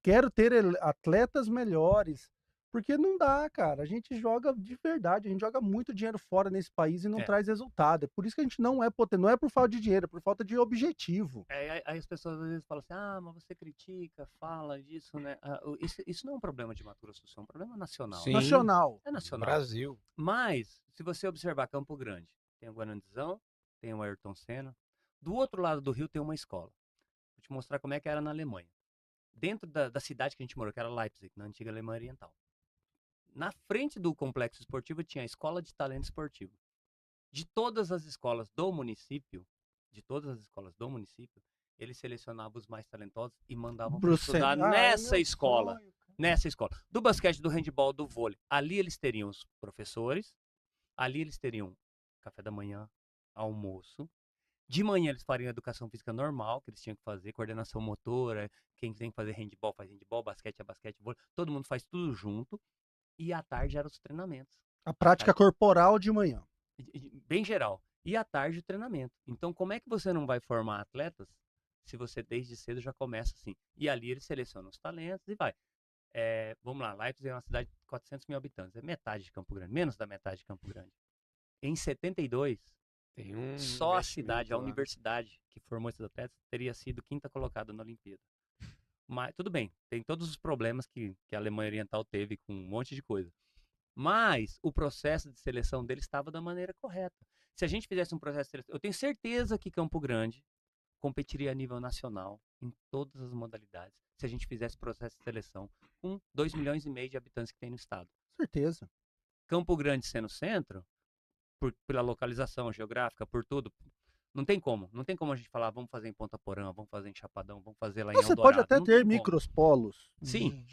Quero ter atletas melhores. Porque não dá, cara. A gente joga de verdade, a gente joga muito dinheiro fora nesse país e não traz resultado. É por isso que a gente não é potente, não é por falta de dinheiro, é por falta de objetivo. Aí as pessoas às vezes falam assim, mas você critica, fala disso, né? Isso não é um problema de Mato Grosso do Sul, é um problema nacional. Sim. Nacional. É nacional. Brasil. Mas, se você observar Campo Grande, tem o Guarandizão, tem o Ayrton Senna. Do outro lado do rio tem uma escola. Vou te mostrar como é que era na Alemanha. Dentro da cidade que a gente morou, que era Leipzig, na antiga Alemanha Oriental. Na frente do complexo esportivo tinha a escola de talento esportivo. De todas as escolas do município, eles selecionavam os mais talentosos e mandavam para estudar nessa escola. Nessa escola. Do basquete, do handebol, do vôlei. Ali eles teriam os professores, ali eles teriam café da manhã, almoço. De manhã eles fariam educação física normal, que eles tinham que fazer, coordenação motora, quem tem que fazer handebol faz handebol, basquete é basquete, vôlei. Todo mundo faz tudo junto. E à tarde eram os treinamentos. A prática corporal de manhã. Bem geral. E à tarde o treinamento. Então, como é que você não vai formar atletas se você desde cedo já começa assim? E ali eles selecionam os talentos e vai. Vamos lá, Leipzig é uma cidade de 400 mil habitantes. É metade de Campo Grande, menos da metade de Campo Grande. Em 72, só a cidade, a universidade que formou esses atletas teria sido quinta colocada na Olimpíada. Mas tudo bem, tem todos os problemas que a Alemanha Oriental teve com um monte de coisa. Mas o processo de seleção dele estava da maneira correta. Se a gente fizesse um processo de seleção, eu tenho certeza que Campo Grande competiria a nível nacional em todas as modalidades. Se a gente fizesse processo de seleção com 2,5 milhões de habitantes que tem no estado. Certeza. Campo Grande sendo centro, pela localização geográfica, por tudo. Não tem como a gente falar, vamos fazer em Ponta Porã, vamos fazer em Chapadão, vamos fazer lá em Eldorado. Você pode até ter micropolos. Sim,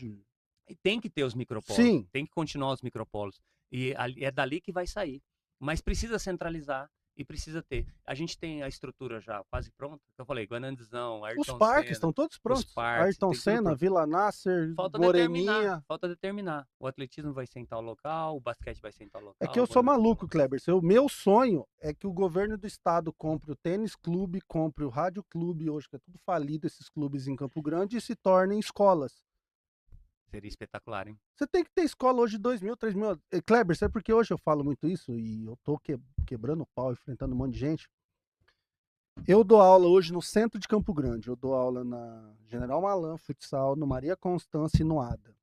e tem que ter os micropolos. Sim. Tem que continuar os micropolos. E é dali que vai sair. Mas precisa centralizar e precisa ter. A gente tem a estrutura já quase pronta. Eu falei, Guanandizão, Os Ayrton parques Senna, estão todos prontos. parques, Ayrton tem tudo Senna, pronto. Vila Nasser, Falta Moreninha. determinar. O atletismo vai ser em tal local, o basquete vai ser em tal local. É que eu sou maluco, Kleber. O meu sonho é que o governo do estado compre o tênis clube, compre o rádio clube, hoje que é tudo falido, esses clubes em Campo Grande, e se tornem escolas. Seria espetacular, hein? Você tem que ter escola hoje de 2.000, 3.000. Kleber, sabe por que hoje eu falo muito isso? E eu tô quebrando o pau, enfrentando um monte de gente. Eu dou aula hoje no centro de Campo Grande. Eu dou aula na General Malan, futsal, no Maria Constância e no ADA.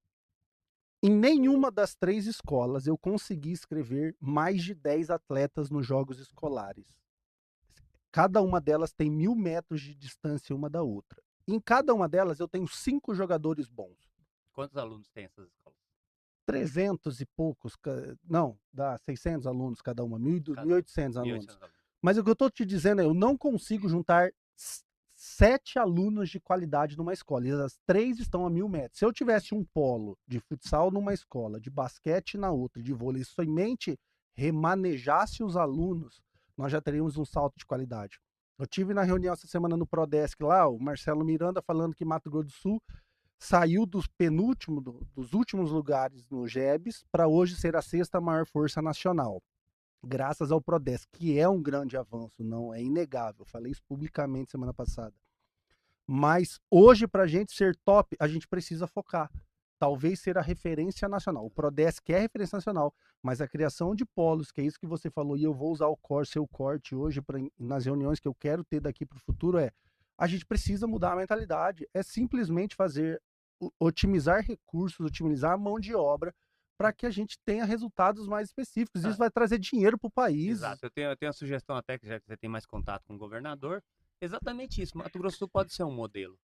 Em nenhuma das 3 escolas eu consegui inscrever mais de 10 atletas nos jogos escolares. Cada uma delas tem 1.000 metros de distância uma da outra. Em cada uma delas eu tenho 5 jogadores bons. Quantos alunos tem essas escolas? 300 e poucos, não, dá 600 alunos cada uma, 1.800 alunos. 1.800 alunos. Mas o que eu estou te dizendo é, eu não consigo juntar 7 alunos de qualidade numa escola, e as 3 estão a 1.000 metros. Se eu tivesse um polo de futsal numa escola, de basquete na outra, de vôlei, somente remanejasse os alunos, nós já teríamos um salto de qualidade. Eu tive na reunião essa semana no Prodesc lá, o Marcelo Miranda falando que Mato Grosso do Sul saiu dos últimos lugares no GEBS para hoje ser a 6ª maior força nacional. Graças ao Prodesc, que é um grande avanço, não é inegável. Falei isso publicamente semana passada. Mas hoje, para a gente ser top, a gente precisa focar. Talvez ser a referência nacional. O Prodesc é a referência nacional, mas a criação de polos, que é isso que você falou, e eu vou usar seu corte hoje nas reuniões que eu quero ter daqui para o futuro, a gente precisa mudar a mentalidade. É simplesmente otimizar recursos, otimizar a mão de obra, para que a gente tenha resultados mais específicos. Isso vai trazer dinheiro para o país. Exato. Eu tenho uma sugestão até, que já que você tem mais contato com o governador, exatamente isso. Mato Grosso do Sul pode ser um modelo.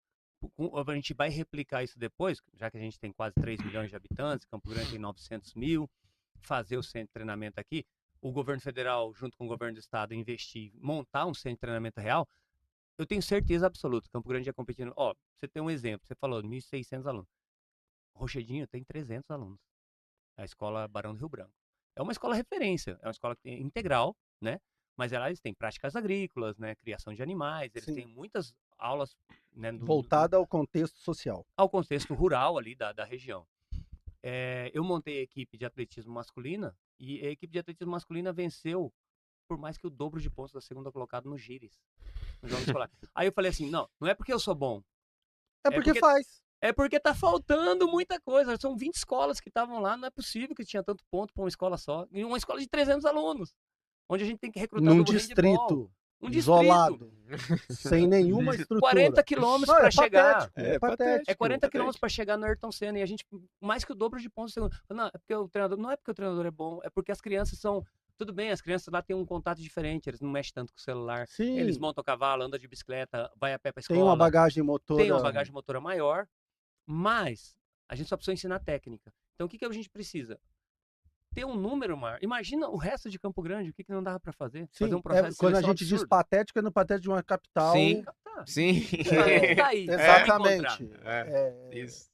A gente vai replicar isso depois, já que a gente tem quase 3 milhões de habitantes, Campo Grande tem 900 mil, fazer o centro de treinamento aqui, o governo federal, junto com o governo do estado, investir, montar um centro de treinamento real, eu tenho certeza absoluta, Campo Grande ia competindo. Ó, você tem um exemplo, você falou 1.600 alunos. Rochedinho tem 300 alunos. A escola Barão do Rio Branco. É uma escola referência, é uma escola integral, né? Mas eles têm práticas agrícolas, né? Criação de animais, eles Sim. têm muitas aulas, né? Voltada ao contexto social. Ao contexto rural ali da região. Eu montei a equipe de atletismo masculina e a equipe de atletismo masculina venceu por mais que o dobro de pontos da segunda colocada no Gires, no jogo escolar. Aí eu falei assim, não é porque eu sou bom. É porque faz. É porque tá faltando muita coisa. São 20 escolas que estavam lá, não é possível que tinha tanto ponto para uma escola só. E uma escola de 300 alunos, onde a gente tem que recrutar num distrito isolado, sem nenhuma estrutura. 40 quilômetros para chegar. É patético. É 40 quilômetros para chegar no Ayrton Senna. E a gente, mais que o dobro de pontos. Não, não é porque o treinador é bom, é porque as crianças são... Tudo bem, as crianças lá têm um contato diferente, eles não mexem tanto com o celular. Sim. Eles montam cavalo, andam de bicicleta, vai a pé para escola. Tem uma bagagem motora maior. Mas a gente só precisa ensinar técnica. Então o que a gente precisa? Ter um número maior. Imagina o resto de Campo Grande, o que não dava para fazer? Sim, fazer um processo de quando a gente absurdo. diz patético, é no patético de uma capital. Sim. Sim. Tá aí, exatamente. Isso.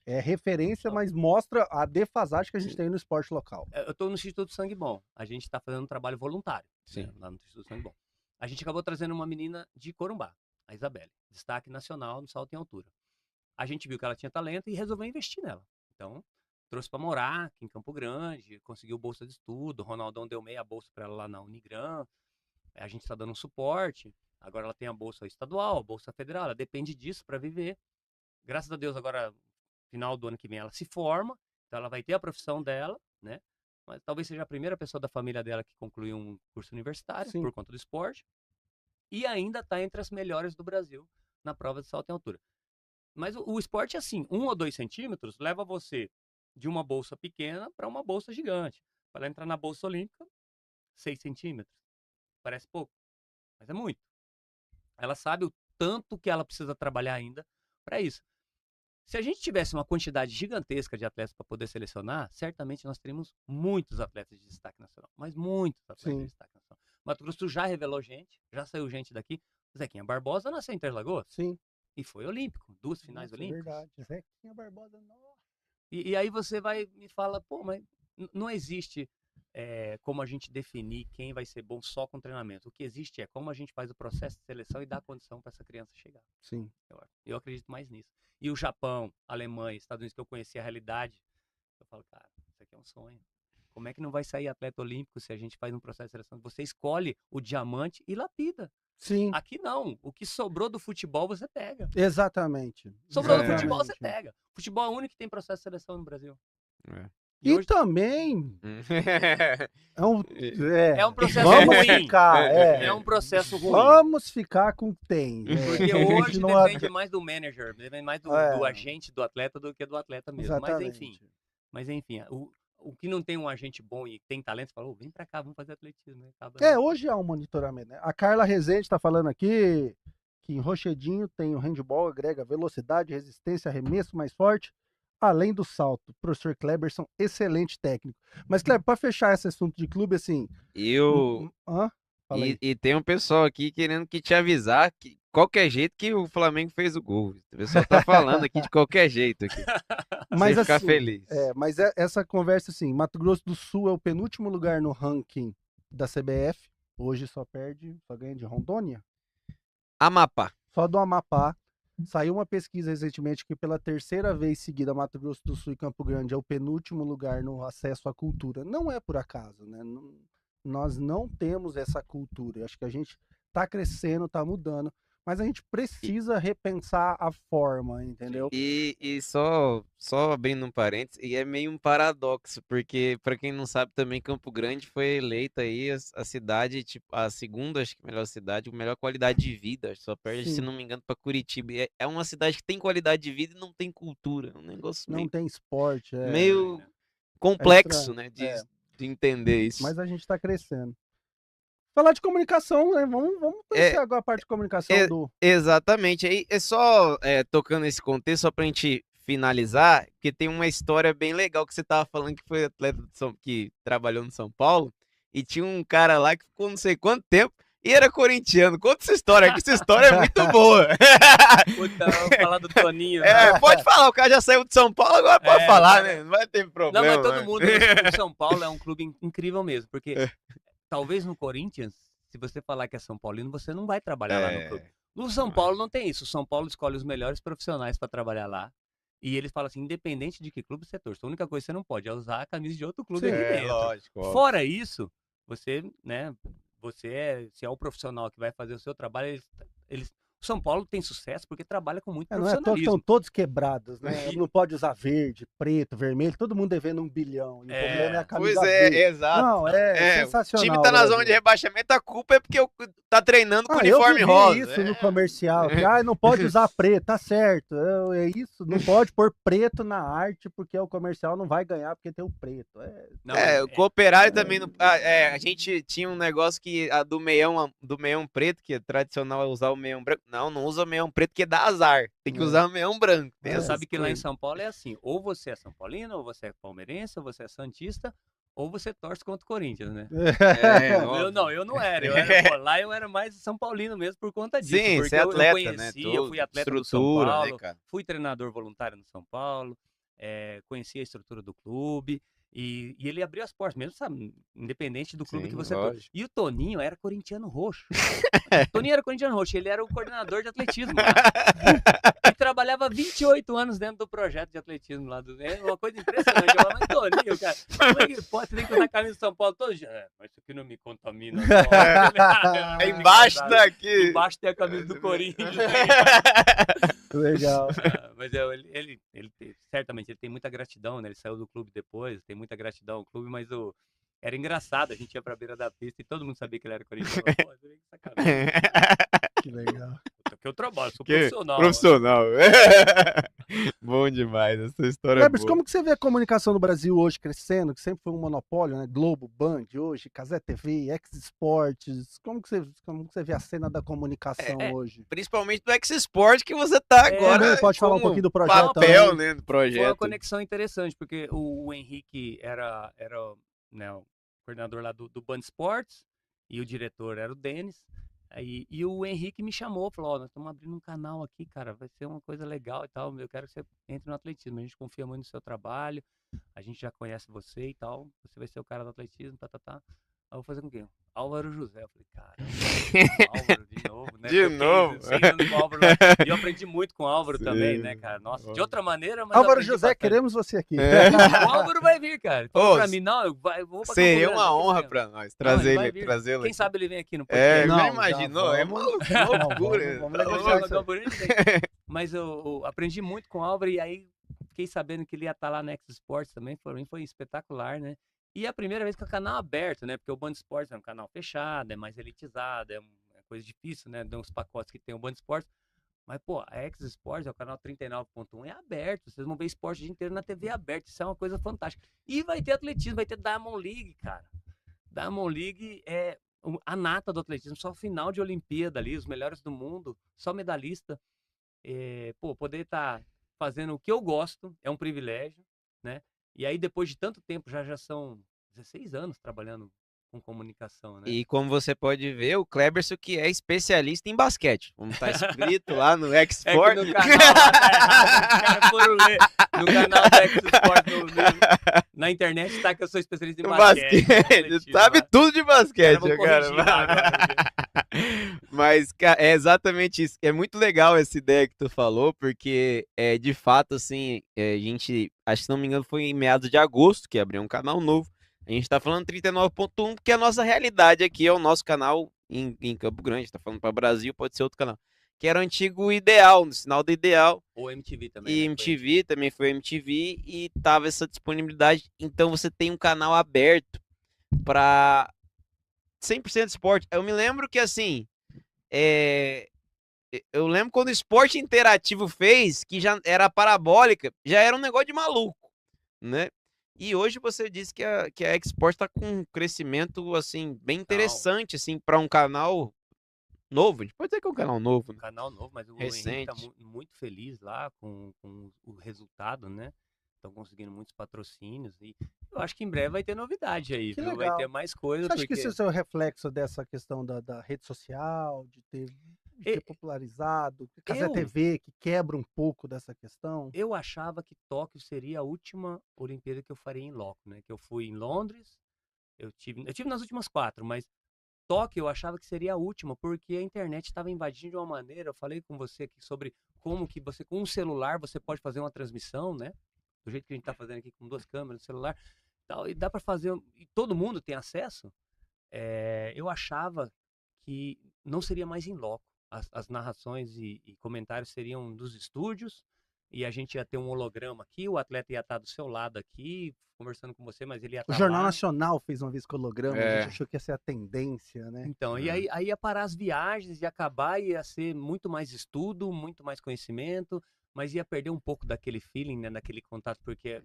É referência, mas mostra a defasagem que a gente tem no esporte local. Eu estou no Instituto Sangue Bom. A gente está fazendo um trabalho voluntário. Sim. Né, lá no Instituto Sangue Bom. A gente acabou trazendo uma menina de Corumbá, a Isabelle. Destaque nacional no salto em altura. A gente viu que ela tinha talento e resolveu investir nela. Então, trouxe para morar aqui em Campo Grande, conseguiu bolsa de estudo, o Ronaldão deu meia bolsa para ela lá na Unigran, a gente está dando um suporte, agora ela tem a bolsa estadual, a bolsa federal, ela depende disso para viver. Graças a Deus, agora, final do ano que vem, ela se forma, então ela vai ter a profissão dela, né? Mas talvez seja a primeira pessoa da família dela que concluiu um curso universitário, Sim, por conta do esporte, e ainda está entre as melhores do Brasil na prova de salto em altura. Mas o esporte é assim, 1 ou 2 centímetros leva você de uma bolsa pequena para uma bolsa gigante. Para entrar na bolsa olímpica, 6 centímetros. Parece pouco, mas é muito. Ela sabe o tanto que ela precisa trabalhar ainda para isso. Se a gente tivesse uma quantidade gigantesca de atletas para poder selecionar, certamente nós teríamos muitos atletas de destaque nacional. Mas muitos atletas de destaque nacional. Mato Grosso do Sul já revelou gente, já saiu gente daqui. Zequinha Barbosa nasceu em Interlagoas. Sim. E foi olímpico, 2 finais olímpicas. Verdade. Zequinha Barbosa, nossa. E aí você vai me fala, pô, mas não existe como a gente definir quem vai ser bom só com treinamento. O que existe é como a gente faz o processo de seleção e dá condição para essa criança chegar. Sim. Eu acredito mais nisso. E o Japão, Alemanha, Estados Unidos, que eu conheci a realidade, eu falo, cara, isso aqui é um sonho. Como é que não vai sair atleta olímpico se a gente faz um processo de seleção? Você escolhe o diamante e lapida. Sim. Aqui não. O que sobrou do futebol, você pega. Exatamente. Sobrou do futebol, você pega. Futebol é o único que tem processo de seleção no Brasil. E hoje... também é um processo vamos ruim. Ficar, é um processo ruim. Vamos ficar com o que tem. Porque hoje depende mais do manager, depende mais do agente do atleta do que do atleta mesmo. Exatamente. Mas enfim, o que não tem um agente bom e tem talento, falou, vem pra cá, vamos fazer atletismo. Hoje há um monitoramento, né? A Carla Rezende está falando aqui que em Rochedinho tem o handball, agrega velocidade, resistência, arremesso mais forte, além do salto. Professor Kleberson, excelente técnico. Mas, Kleber, para fechar esse assunto de clube, assim... E tem um pessoal aqui querendo que te avisar que qualquer jeito que o Flamengo fez o gol. O pessoal tá falando aqui de qualquer jeito aqui. Mas você ficar assim, feliz. Mas essa conversa assim, Mato Grosso do Sul é o penúltimo lugar no ranking da CBF. Hoje só ganha de Rondônia. Amapá. Só do Amapá. Saiu uma pesquisa recentemente que pela terceira vez seguida Mato Grosso do Sul e Campo Grande é o penúltimo lugar no acesso à cultura. Não é por acaso, né? Nós não temos essa cultura. Eu acho que a gente tá crescendo, tá mudando, mas a gente precisa repensar a forma, entendeu? E só abrindo um parênteses, e é meio um paradoxo, porque para quem não sabe também, Campo Grande foi eleita aí a cidade, tipo, a segunda, acho que melhor cidade, com melhor qualidade de vida, só perde, se não me engano, para Curitiba. É uma cidade que tem qualidade de vida e não tem cultura, um negócio não tem esporte, meio complexo, né, de entender isso. Mas a gente tá crescendo. Falar de comunicação, né? Vamos conhecer agora a parte de comunicação do... Exatamente. Aí é só tocando nesse contexto, só pra gente finalizar, porque tem uma história bem legal que você tava falando que foi atleta que trabalhou no São Paulo, e tinha um cara lá que ficou não sei quanto tempo e era corintiano. Conta essa história, que essa história é muito boa. Puta, vamos falar do Toninho. Né? Pode falar, o cara já saiu de São Paulo, agora pode falar, né? Não vai ter problema. Não, mas todo mundo, o São Paulo é um clube incrível mesmo, porque... Talvez no Corinthians, se você falar que é São Paulino, você não vai trabalhar lá no clube. No São Paulo não tem isso. O São Paulo escolhe os melhores profissionais para trabalhar lá. E eles falam assim, independente de que clube você torce, a única coisa que você não pode é usar a camisa de outro clube aqui dentro. Lógico. Fora isso, você, né, se é o profissional que vai fazer o seu trabalho, o São Paulo tem sucesso porque trabalha com muito profissionalismo. Não é, estão todos quebrados, né? Não pode usar verde, preto, vermelho, todo mundo devendo 1 bilhão. E o problema é a camisa verde. Exato. Não, sensacional. O time tá na zona de rebaixamento, a culpa é porque tá treinando com uniforme rosa. Isso no comercial. Que, não pode usar preto, tá certo. É isso, não pode pôr preto na arte porque o comercial não vai ganhar porque tem o preto. O Cooperário também não... a gente tinha um negócio que do meião preto, que é tradicional usar o meião branco. Não usa o meião preto que dá azar. Tem que usar o meião branco. Você sabe que lá em São Paulo é assim, ou você é São Paulino, ou você é palmeirense, ou você é santista, ou você torce contra o Corinthians, né? Eu não era. Lá eu era mais São Paulino mesmo por conta disso. Sim, porque você é atleta, eu fui atleta do São Paulo, fui treinador voluntário no São Paulo, conheci a estrutura do clube. E ele abriu as portas, mesmo, sabe, independente do clube que você torce. E o Toninho era corintiano roxo. Toninho era corintiano roxo, ele era o coordenador de atletismo lá. E trabalhava 28 anos dentro do projeto de atletismo lá. É uma coisa impressionante. Eu falava, mas Toninho, cara, como é que pode? Você tem que usar a camisa do São Paulo todo dia. Mas isso aqui não me contamina. Embaixo daqui. Embaixo tem a camisa do Corinthians. Legal. Mas ele certamente ele tem muita gratidão, né? Ele saiu do clube depois, tem muita gratidão ao clube, mas era engraçado, a gente ia pra beira da pista e todo mundo sabia que ele era corintiano. Pô, que sacanagem. Que legal. Que eu trabalho, sou profissional. Profissional. Bom demais, essa história é boa. Como que você vê a comunicação no Brasil hoje crescendo, que sempre foi um monopólio, né? Globo, Band, hoje, Cazé TV, X Esportes. Como que você vê a cena da comunicação hoje? Principalmente do X Sport que você tá agora. Pode falar um pouquinho do projeto. Papel, né, do projeto. Foi uma conexão interessante, porque o Henrique era né, o coordenador lá do Band Esportes e o diretor era o Denis. E o Henrique me chamou, falou, ó, nós estamos abrindo um canal aqui, cara, vai ser uma coisa legal e tal, eu quero que você entre no atletismo, a gente confia muito no seu trabalho, a gente já conhece você e tal, você vai ser o cara do atletismo, tá. Aí eu vou fazer com quem? Álvaro José. Eu falei, caramba, Álvaro de novo, né? De Porque eu novo? fiquei 6 anos com o Álvaro lá, e eu aprendi muito com o Álvaro também, né, Sim. cara? Nossa, de outra maneira, mas Álvaro aprendi José, bastante. queremos você aqui. É. O Álvaro vai vir, cara. Ele falou Ô, pra mim, não, eu vou pra Campo Seria Grande, uma não tem honra problema. pra nós Não, ele trazer vai ele, vir. trazê-lo Quem aqui. sabe ele vem aqui no É, podcast. Não, já já imaginou? É vamos. loucura. Vamos tá Eu vou negociar pra isso aí. Campo Grande, mas eu aprendi muito com o Álvaro e aí fiquei sabendo que ele ia estar lá no X Sports também. Para mim foi espetacular, né? E é a primeira vez que é um canal aberto, né? Porque o Band Esportes é um canal fechado, é mais elitizado, é coisa difícil, né? Tem uns pacotes que tem o Band Esportes. Mas, pô, a X Sports é o canal 39.1, é aberto. Vocês vão ver esporte o dia inteiro na TV aberta. Isso é uma coisa fantástica. E vai ter atletismo, vai ter Diamond League, cara. Diamond League é a nata do atletismo, só final de Olimpíada ali, os melhores do mundo, só medalhista. Pô, poder estar fazendo o que eu gosto é um privilégio, né? E aí, depois de tanto tempo, já são 16 anos trabalhando com comunicação, né? E como você pode ver, o Kleberson que é especialista em basquete. Como tá escrito lá no X-Sport. É que no canal lá tá errado, os caras foram ler. No canal do X-Sport, na internet tá que eu sou especialista em basquete. Basquete. Sabe tudo de basquete, Vão cara. corrigir lá agora. Mas, cara, é exatamente isso. É muito legal essa ideia que tu falou, porque de fato, assim, a gente, acho que se não me engano, foi em meados de agosto que abriu um canal novo. A gente tá falando 39.1, porque a nossa realidade aqui é o nosso canal em Campo Grande. Tá falando para Brasil, pode ser outro canal. Que era o antigo Ideal, no sinal do Ideal. Ou MTV também. E né? MTV também foi MTV e tava essa disponibilidade. Então você tem um canal aberto para 100% de esporte. Eu me lembro que assim, eu lembro quando o Esporte Interativo fez, que já era parabólica, já era um negócio de maluco, né? E hoje você disse que a Xport está com um crescimento assim bem interessante assim para um canal novo. A gente pode dizer que é um canal novo, né? Canal novo, mas o Henrique tá Recente. muito feliz lá com o resultado, né? Estão conseguindo muitos patrocínios e eu acho que em breve vai ter novidade aí, Que viu? Vai legal. ter mais coisa. Você acha que porque... isso é o reflexo dessa questão da rede social, de ter popularizado, Cazé eu- TV, que quebra um pouco dessa questão? Eu achava que Tóquio seria a última Olimpíada que eu faria em loco, né? Que eu fui em Londres, eu tive nas últimas 4, mas Tóquio eu achava que seria a última, porque a internet estava invadindo de uma maneira. Eu falei com você aqui sobre como que você, com um celular, você pode fazer uma transmissão, né? Do jeito que a gente está fazendo aqui com 2 câmeras no celular. Tal, e dá para fazer, e todo mundo tem acesso. Eu achava que não seria mais em loco. As narrações e comentários seriam dos estúdios, e a gente ia ter um holograma aqui, o atleta ia estar do seu lado aqui, conversando com você, mas ele ia O estar Jornal lá. Nacional fez uma vez com holograma, a gente achou que ia ser a tendência, né? Então, e aí ia parar as viagens, ia acabar, ia ser muito mais estudo, muito mais conhecimento, mas ia perder um pouco daquele feeling, né, daquele contato, porque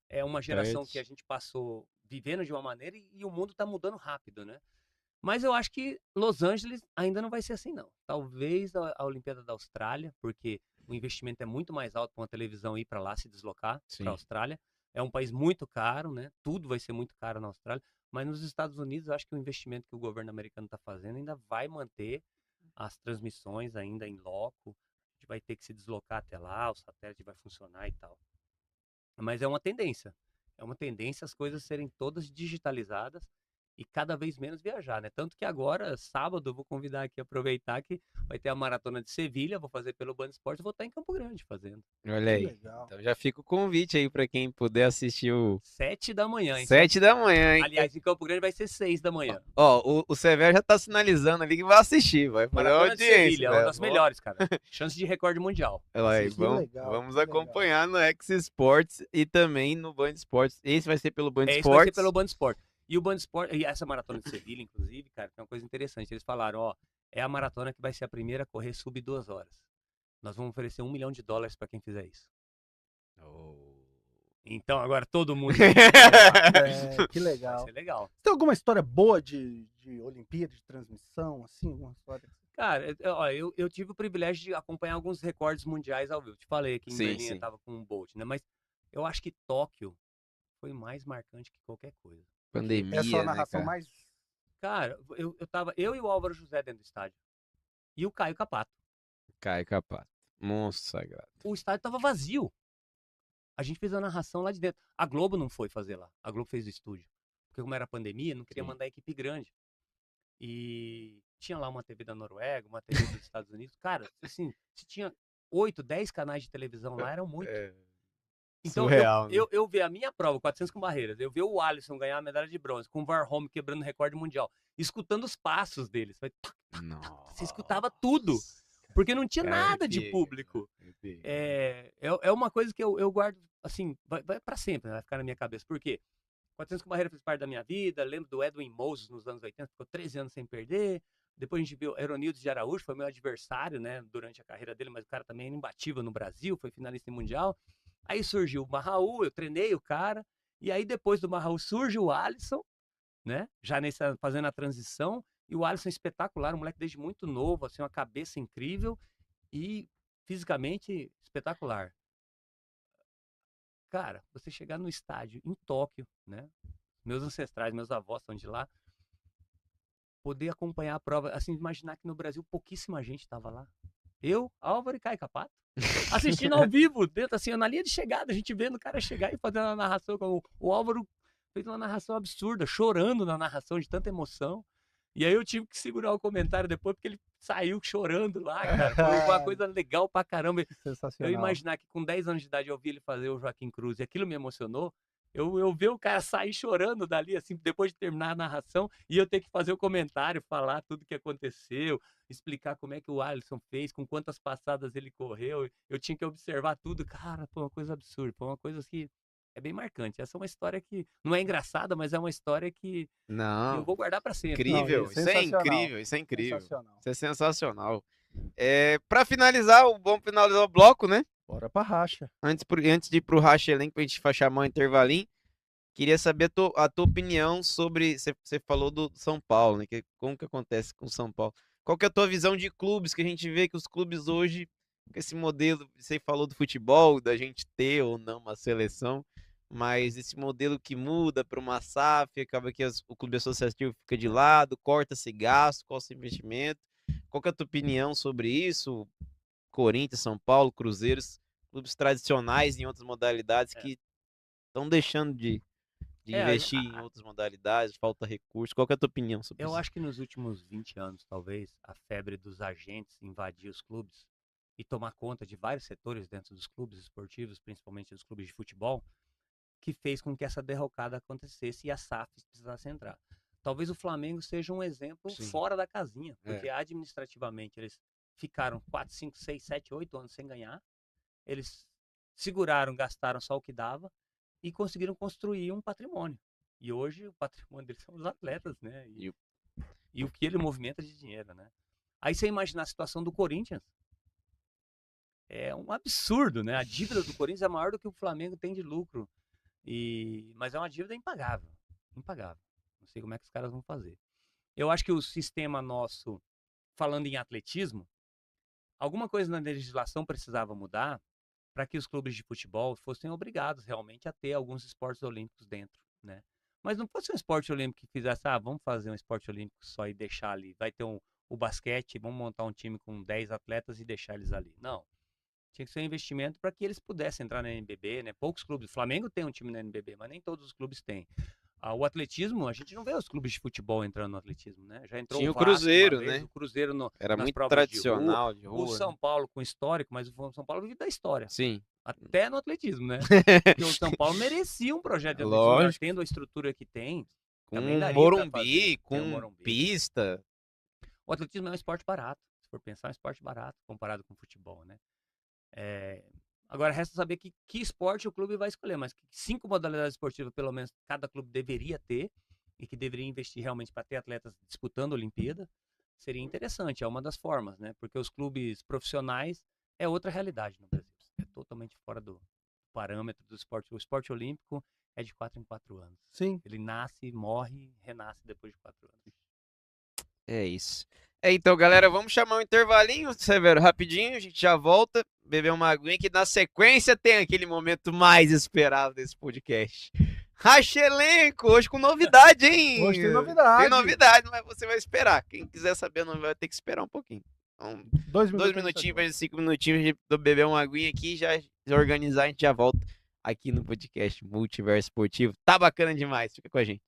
é uma geração que a gente passou vivendo de uma maneira e o mundo está mudando rápido, né? Mas eu acho que Los Angeles ainda não vai ser assim, não. Talvez a Olimpíada da Austrália, porque o investimento é muito mais alto para uma televisão ir para lá, se deslocar para a Austrália. É um país muito caro, né? Tudo vai ser muito caro na Austrália. Mas nos Estados Unidos, eu acho que o investimento que o governo americano está fazendo ainda vai manter as transmissões ainda em loco. A gente vai ter que se deslocar até lá, o satélite vai funcionar e tal. Mas é uma tendência. É uma tendência as coisas serem todas digitalizadas e cada vez menos viajar, né? Tanto que agora, sábado, eu vou convidar aqui, aproveitar que vai ter a Maratona de Sevilha, vou fazer pelo Band Esportes, vou estar em Campo Grande fazendo. Olha Que aí. legal. Então já fica o convite aí para quem puder assistir o 7 da manhã, hein? 7 da manhã, hein? Aliás, em Campo Grande vai ser 6 da manhã. Ó, o Severo já tá sinalizando ali que vai assistir, vai fazer uma Maratona de audiência. Sevilha, uma das melhores, cara. Chance de recorde mundial. Olha aí, Que vamos, legal, vamos que legal. acompanhar no X Sports e também no Band Sports. Esse vai ser pelo Band Esse vai ser Sports. pelo Band Sport. E o Band Sport, e essa maratona de Sevilha, inclusive, cara, tem uma coisa interessante. Eles falaram, ó, é a maratona que vai ser a primeira a correr sub 2 horas. Nós vamos oferecer $1 milhão para quem fizer isso. Então agora todo mundo tem que Que legal. Vai ser legal. Tem alguma história boa de Olimpíada, de transmissão, assim? Alguma história? Cara, eu tive o privilégio de acompanhar alguns recordes mundiais ao vivo. Te falei que em Sim, Berlim eu sim. tava com um Bolt, né? Mas eu acho que Tóquio foi mais marcante que qualquer coisa. Pandemia, Essa é a né, narração cara? mais... Cara, eu e o Álvaro José dentro do estádio. e o Caio Capato. Caio Capato. Monstro sagrado. O estádio tava vazio. A gente fez a narração lá de dentro. A Globo não foi fazer lá. A Globo fez o estúdio. Porque como era pandemia, não queria Sim. mandar a equipe grande. E tinha lá uma TV da Noruega, uma TV dos Estados Unidos. Cara, assim, se tinha 8, 10 canais de televisão lá, eram muito. Então, Surreal, né? eu ver a minha prova, 400 com barreiras, eu ver o Alisson ganhar a medalha de bronze, com o Varholm quebrando o recorde mundial, escutando os passos deles. Você escutava tudo, porque não tinha nada de público. É uma coisa que eu guardo, assim, vai pra sempre, vai ficar na minha cabeça. Por quê? 400 com barreira fez parte da minha vida, lembro do Edwin Moses nos anos 80, ficou 13 anos sem perder. Depois a gente viu Aeronildo de Araújo, foi meu adversário, né, durante a carreira dele, mas o cara também era imbatível no Brasil, foi finalista em mundial. Aí surgiu o Marraú, eu treinei o cara, e aí depois do Marraú surge o Alisson, né, já fazendo a transição, e o Alisson é espetacular, um moleque desde muito novo, assim, uma cabeça incrível e fisicamente espetacular. Cara, você chegar no estádio em Tóquio, né, meus ancestrais, meus avós são de lá, poder acompanhar a prova, assim, imaginar que no Brasil pouquíssima gente estava lá. Eu, Álvaro e Caio Capato, assistindo ao vivo, dentro, assim, na linha de chegada, a gente vendo o cara chegar e fazendo a narração, como o Álvaro fez uma narração absurda, chorando na narração de tanta emoção. E aí eu tive que segurar o comentário depois, porque ele saiu chorando lá, cara. Foi uma coisa legal pra caramba. Sensacional. Eu imaginar que com 10 anos de idade eu vi ele fazer o Joaquim Cruz e aquilo me emocionou. Eu ver o cara sair chorando dali, assim, depois de terminar a narração, e eu ter que fazer o comentário, falar tudo que aconteceu, explicar como é que o Alisson fez, com quantas passadas ele correu, eu tinha que observar tudo. Cara, foi uma coisa absurda, foi uma coisa que é bem marcante. Essa é uma história que não é engraçada, mas é uma história que eu Não, vou guardar pra sempre. incrível. Não, Isso é sensacional. incrível, isso é incrível. Sensacional. Isso é sensacional. Pra finalizar, vamos finalizar o bloco, né? Bora pra racha. Antes de ir pro Racha Elenco, pra gente chamar um intervalinho, queria saber a tua opinião sobre. Você falou do São Paulo, né? Como que acontece com o São Paulo? Qual que é a tua visão de clubes? Que a gente vê que os clubes hoje, com esse modelo, você falou do futebol, da gente ter ou não uma seleção, mas esse modelo que muda para uma SAF, acaba que o clube associativo fica de lado, corta-se gasto, corta-se investimento. Qual que é a tua opinião sobre isso? Corinthians, São Paulo, Cruzeiros, clubes tradicionais em outras modalidades que estão deixando de investir em outras modalidades, falta recurso. Qual que é a tua opinião sobre isso? Eu acho que nos últimos 20 anos, talvez, a febre dos agentes invadir os clubes e tomar conta de vários setores dentro dos clubes esportivos, principalmente dos clubes de futebol, que fez com que essa derrocada acontecesse e a SAF precisasse entrar. Talvez o Flamengo seja um exemplo fora da casinha, porque administrativamente eles ficaram 4, 5, 6, 7, 8 anos sem ganhar, eles seguraram, gastaram só o que dava e conseguiram construir um patrimônio. E hoje o patrimônio deles são os atletas, né? E o que ele movimenta de dinheiro, né? Aí você imagina a situação do Corinthians. É um absurdo, né? A dívida do Corinthians é maior do que o Flamengo tem de lucro. Mas é uma dívida impagável. Impagável. Não sei como é que os caras vão fazer. Eu acho que o sistema nosso, falando em atletismo, alguma coisa na legislação precisava mudar para que os clubes de futebol fossem obrigados realmente a ter alguns esportes olímpicos dentro, né? Mas não fosse um esporte olímpico que fizesse, vamos fazer um esporte olímpico só e deixar ali. Vai ter o basquete, vamos montar um time com 10 atletas e deixar eles ali. Não. Tinha que ser um investimento para que eles pudessem entrar na NBB, né? Poucos clubes. O Flamengo tem um time na NBB, mas nem todos os clubes têm. O atletismo, a gente não vê os clubes de futebol entrando no atletismo, né? Já entrou Tinha o Vasco Cruzeiro, uma vez, né? O Cruzeiro Era nas muito provas tradicional de de rua. O rua. São Paulo com histórico, mas o São Paulo vive da história. Sim. Até no atletismo, né? Porque o São Paulo merecia um projeto de atletismo, Lógico. tendo a estrutura que tem. Com também daria pra Morumbi, fazer. com Tem o Morumbi. pista. O atletismo é um esporte barato. Se for pensar, é um esporte barato comparado com o futebol, né? Agora, resta saber que esporte o clube vai escolher, mas que 5 modalidades esportivas, pelo menos, cada clube deveria ter e que deveria investir realmente para ter atletas disputando a Olimpíada, seria interessante, é uma das formas, né? Porque os clubes profissionais é outra realidade no Brasil. É totalmente fora do parâmetro do esporte. O esporte olímpico é de 4 em 4 anos. Sim. Ele nasce, morre, renasce depois de 4 anos. É isso. Então, galera, vamos chamar um intervalinho, Severo, rapidinho, a gente já volta, beber uma aguinha, que na sequência tem aquele momento mais esperado desse podcast. Racha Elenco, hoje com novidade, hein? Hoje tem novidade. Tem novidade, mas você vai esperar. Quem quiser saber não vai ter que esperar um pouquinho. Então, 2 dois minutos. minutinhos, mais 5 minutinhos, a gente beber uma aguinha aqui e já organizar, a gente já volta aqui no podcast Multiverso Esportivo. Tá bacana demais, fica com a gente.